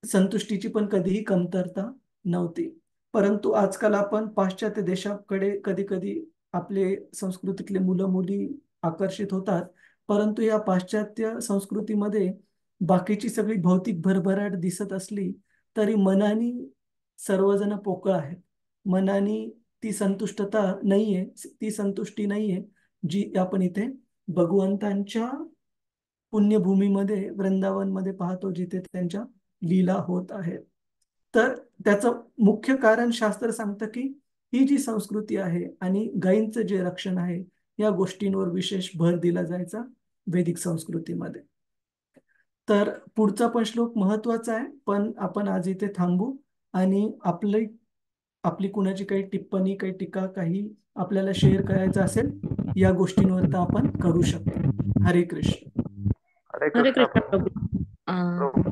संतुष्टीची पण कधीही कमतरता नव्हती. परंतु आजकाल आपण पाश्चात्य देशाकडे कधी कधी आपले संस्कृतीतले मुलं मुली आकर्षित होतात, परंतु या पाश्चात्य संस्कृतीमध्ये बाकीची सगळी भौतिक भरभराट दिसत असली तरी मनाने सर्वजण पोकळ आहेत. मनाने ती संतुष्टता नाहीये, ती संतुष्टी नाहीये जी आपण इथे भगवंतांच्या पुण्यभूमीमध्ये वृंदावनमध्ये पाहतो, जिथे त्यांच्या लीला होत आहेत. तर त्याचं मुख्य कारण शास्त्र सांगतं की ही जी संस्कृती आहे आणि गायींचं जे रक्षण आहे या गोष्टींवर विशेष भर दिला जायचा वैदिक संस्कृतीमध्ये. तर पुढचा पण श्लोक महत्वाचा आहे, पण आपण आज इथे थांबू आणि आपली कुणाची काही टिप्पणी, काही टीका, काही आपल्याला शेअर करायचं असेल या गोष्टींवर तर आपण करू शकतो. हरे कृष्ण. हरे हरे कृष्ण कृष्ण प्रभू. प्रभू.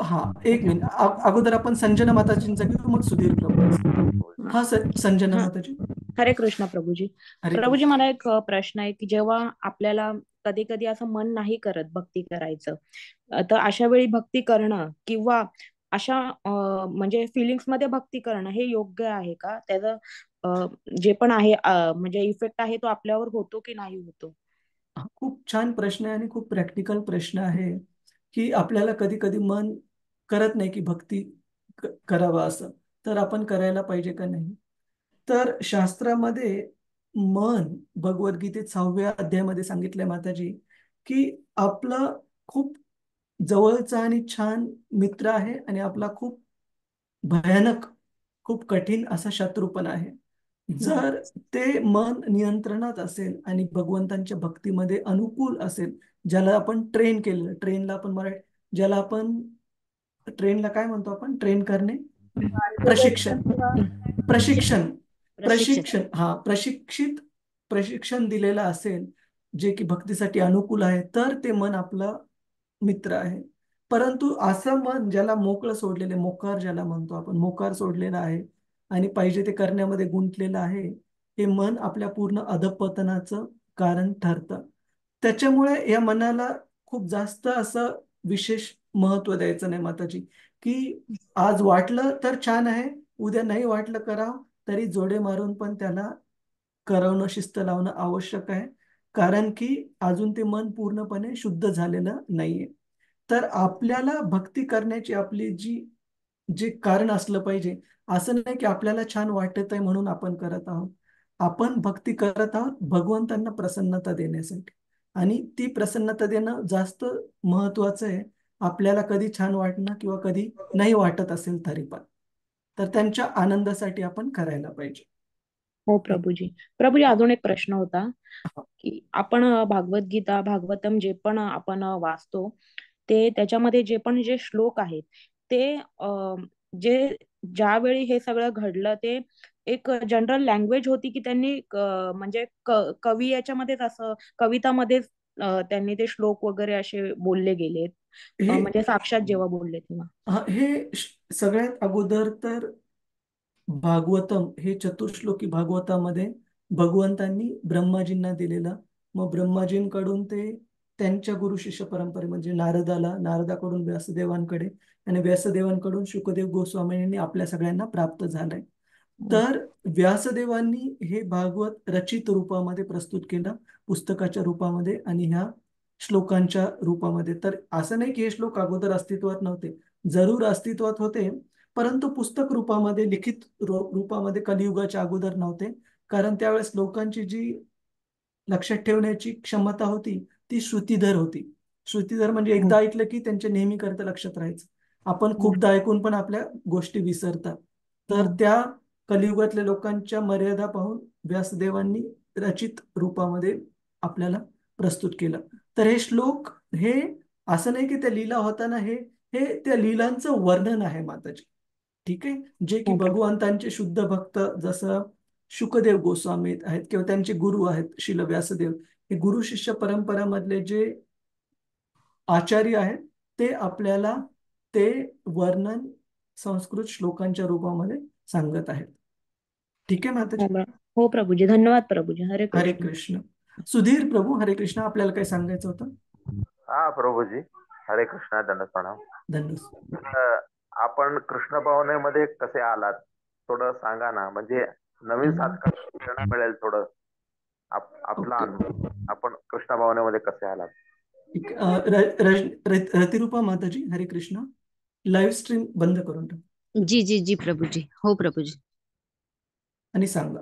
हा, एक मिनिट. अगोदर आपण संजना माताजींचा घेऊ, मग सुधीर प्रभू. हा संजना हा. माताजी. हरे कृष्ण प्रभूजी. हरे प्रभूजी, कृष्ण. मला एक प्रश्न आहे की जेव्हा आपल्याला कधी कधी असं मन नाही करत भक्ती करायचं, तर अशा वेळी भक्ती करणं किंवा अशा म्हणजे फिलिंग्स मध्ये भक्ती करणं हे योग्य आहे का? त्याचं जे पण आहे म्हणजे इफेक्ट आहे तो आपल्यावर होतो की नाही होतो? हा, खूप छान प्रश्न आहे आणि खूप प्रॅक्टिकल प्रश्न आहे की आपल्याला कधी कधी मन करत नाही की भक्ती करावा असं, तर आपण करायला पाहिजे का नाही? तर शास्त्रामध्ये मन भगवद्गीतेत 6व्या अध्यायामध्ये सांगितलंय माताजी की आपला खूप जवळचा आणि छान मित्र आहे आणि आपला खूप भयानक, खूप कठीण असा शत्रू पण आहे. जर ते मन नियंत्रणात असेल आणि भगवंतांच्या भक्तीमध्ये अनुकूल असेल, ज्याला आपण ट्रेन केलं, ट्रेनला आपण ज्याला आपण ट्रेनला काय म्हणतो आपण, ट्रेन करणे, प्रशिक्षण प्रशिक्षण प्रशिक्षण हा प्रशिक्षण दिलेलं असेल जे की भक्तीसाठी अनुकूल आहे, तर ते मन आपलं मित्र आहे. परंतु असं मन ज्याला मोकळं सोडलेलं, मोकार ज्याला म्हणतो आपण, मोकार सोडलेला आहे आणि पाहिजे ते करण्यामध्ये गुंतलेलं आहे, हे मन आपल्या पूर्ण अधपतनाचं कारण ठरतं. त्याच्यामुळे या मनाला खूप जास्त असं विशेष महत्व द्यायचं नाही माताजी, की आज वाटलं तर छान आहे, उद्या नाही वाटलं करावं तरी जोडे मारून पण त्याला करवणं, शिस्त लावणं आवश्यक आहे, कारण की अजून ते मन पूर्णपणे शुद्ध झालेलं नाहीये. तर आपल्याला भक्ती करण्याची आपली जे कारण असलं पाहिजे, असं नाही की आपल्याला छान वाटत आहे म्हणून आपण करत आहोत. आपण भक्ती करत आहोत भगवंतांना प्रसन्नता देण्यासाठी, आणि ती प्रसन्नता देणं जास्त महत्वाचं आहे. आपल्याला कधी छान वाटणं किंवा कधी नाही वाटत असेल तरी पण, तर त्यांच्या आनंदासाठी आपण करायला पाहिजे. हो प्रभूजी. प्रभूजी, अजून एक प्रश्न होता की आपण भागवत गीता, भागवतम जे पण आपण वाचतो, ते त्याच्यामध्ये जे श्लोक आहेत ते जे ज्यावेळी हे सगळं घडलं ते एक जनरल लँग्वेज होती की त्यांनी म्हणजे कवी याच्यामध्येच असं कवितामध्येच त्यांनी ते श्लोक वगैरे असे बोलले गेलेत, हे म्हणजे साक्षात जेव्हा बोलले तेव्हा? सगळ्यात अगोदर तर भागवतम हे चतुर्श्लोकी भागवतामध्ये भगवंतांनी ब्रह्माजींना दिलेलं, मग ब्रह्माजींकडून ते त्यांच्या गुरु शिष्य परंपरे म्हणजे नारदाला, नारदाकडून व्यासदेवांकडे आणि व्यासदेवांकडून शुकदेव गोस्वामींनी आपल्या सगळ्यांना प्राप्त झालंय. तर व्यासदेवांनी हे भागवत रचित रूपामध्ये प्रस्तुत केलं, पुस्तकाच्या रूपामध्ये आणि ह्या श्लोकांच्या रूपामध्ये. तर असं नाही की हे श्लोक अगोदर अस्तित्वात नव्हते, जरूर अस्तित्वात होते, परंतु पुस्तक रूपामध्ये, लिखित रूपामध्ये कलियुगाच्या अगोदर नव्हते, कारण त्यावेळेस लोकांची जी लक्षात ठेवण्याची क्षमता होती ती श्रुतीधर होती. श्रुतीधर म्हणजे एकदा ऐकलं की त्यांच्या नेहमी करता लक्षात राहायचं. आपण खूपदा ऐकून पण आपल्या गोष्टी विसरतात. तर त्या कलियुगातल्या लोकांच्या मर्यादा पाहून व्यासदेवांनी रचित रूपामध्ये आपल्याला प्रस्तुत केलं. तर हे श्लोक हे असं नाही की त्या लीला होताना हे त्या लीलांचं वर्णन आहे माताजी. ठीक आहे, जे की भगवंतांचे शुद्ध भक्त जसं शुकदेव गोस्वामी आहेत किंवा त्यांचे गुरु आहेत शिल व्यासदेव, हे गुरु शिष्य परंपरामधले जे आचार्य आहेत ते आपल्याला ते वर्णन संस्कृत श्लोकांच्या रूपामध्ये सांगत आहेत. ठीक आहे माताजी. हो प्रभूजी, धन्यवाद प्रभूजी. हरे हरे कृष्ण. कृष्ण. सुधीर प्रभू, हरे कृष्ण. आपल्याला काय सांगायचं होतं? हा प्रभूजी, हरे कृष्णा, दंड प्रणाम. धन्यवाद. आपण कृष्ण भावनेमध्ये कसे आलात थोडं सांगा ना, म्हणजे नवीन साधकांना मिळेल थोडं आपला अनुभव. आपण कृष्ण भावनेमध्ये कसे आलात? रतिरूपा माताजी, हरे कृष्ण. लाईव्ह स्ट्रीम बंद करून टाक. जी जी जी प्रभूजी. हो प्रभूजी. आणि सांगा.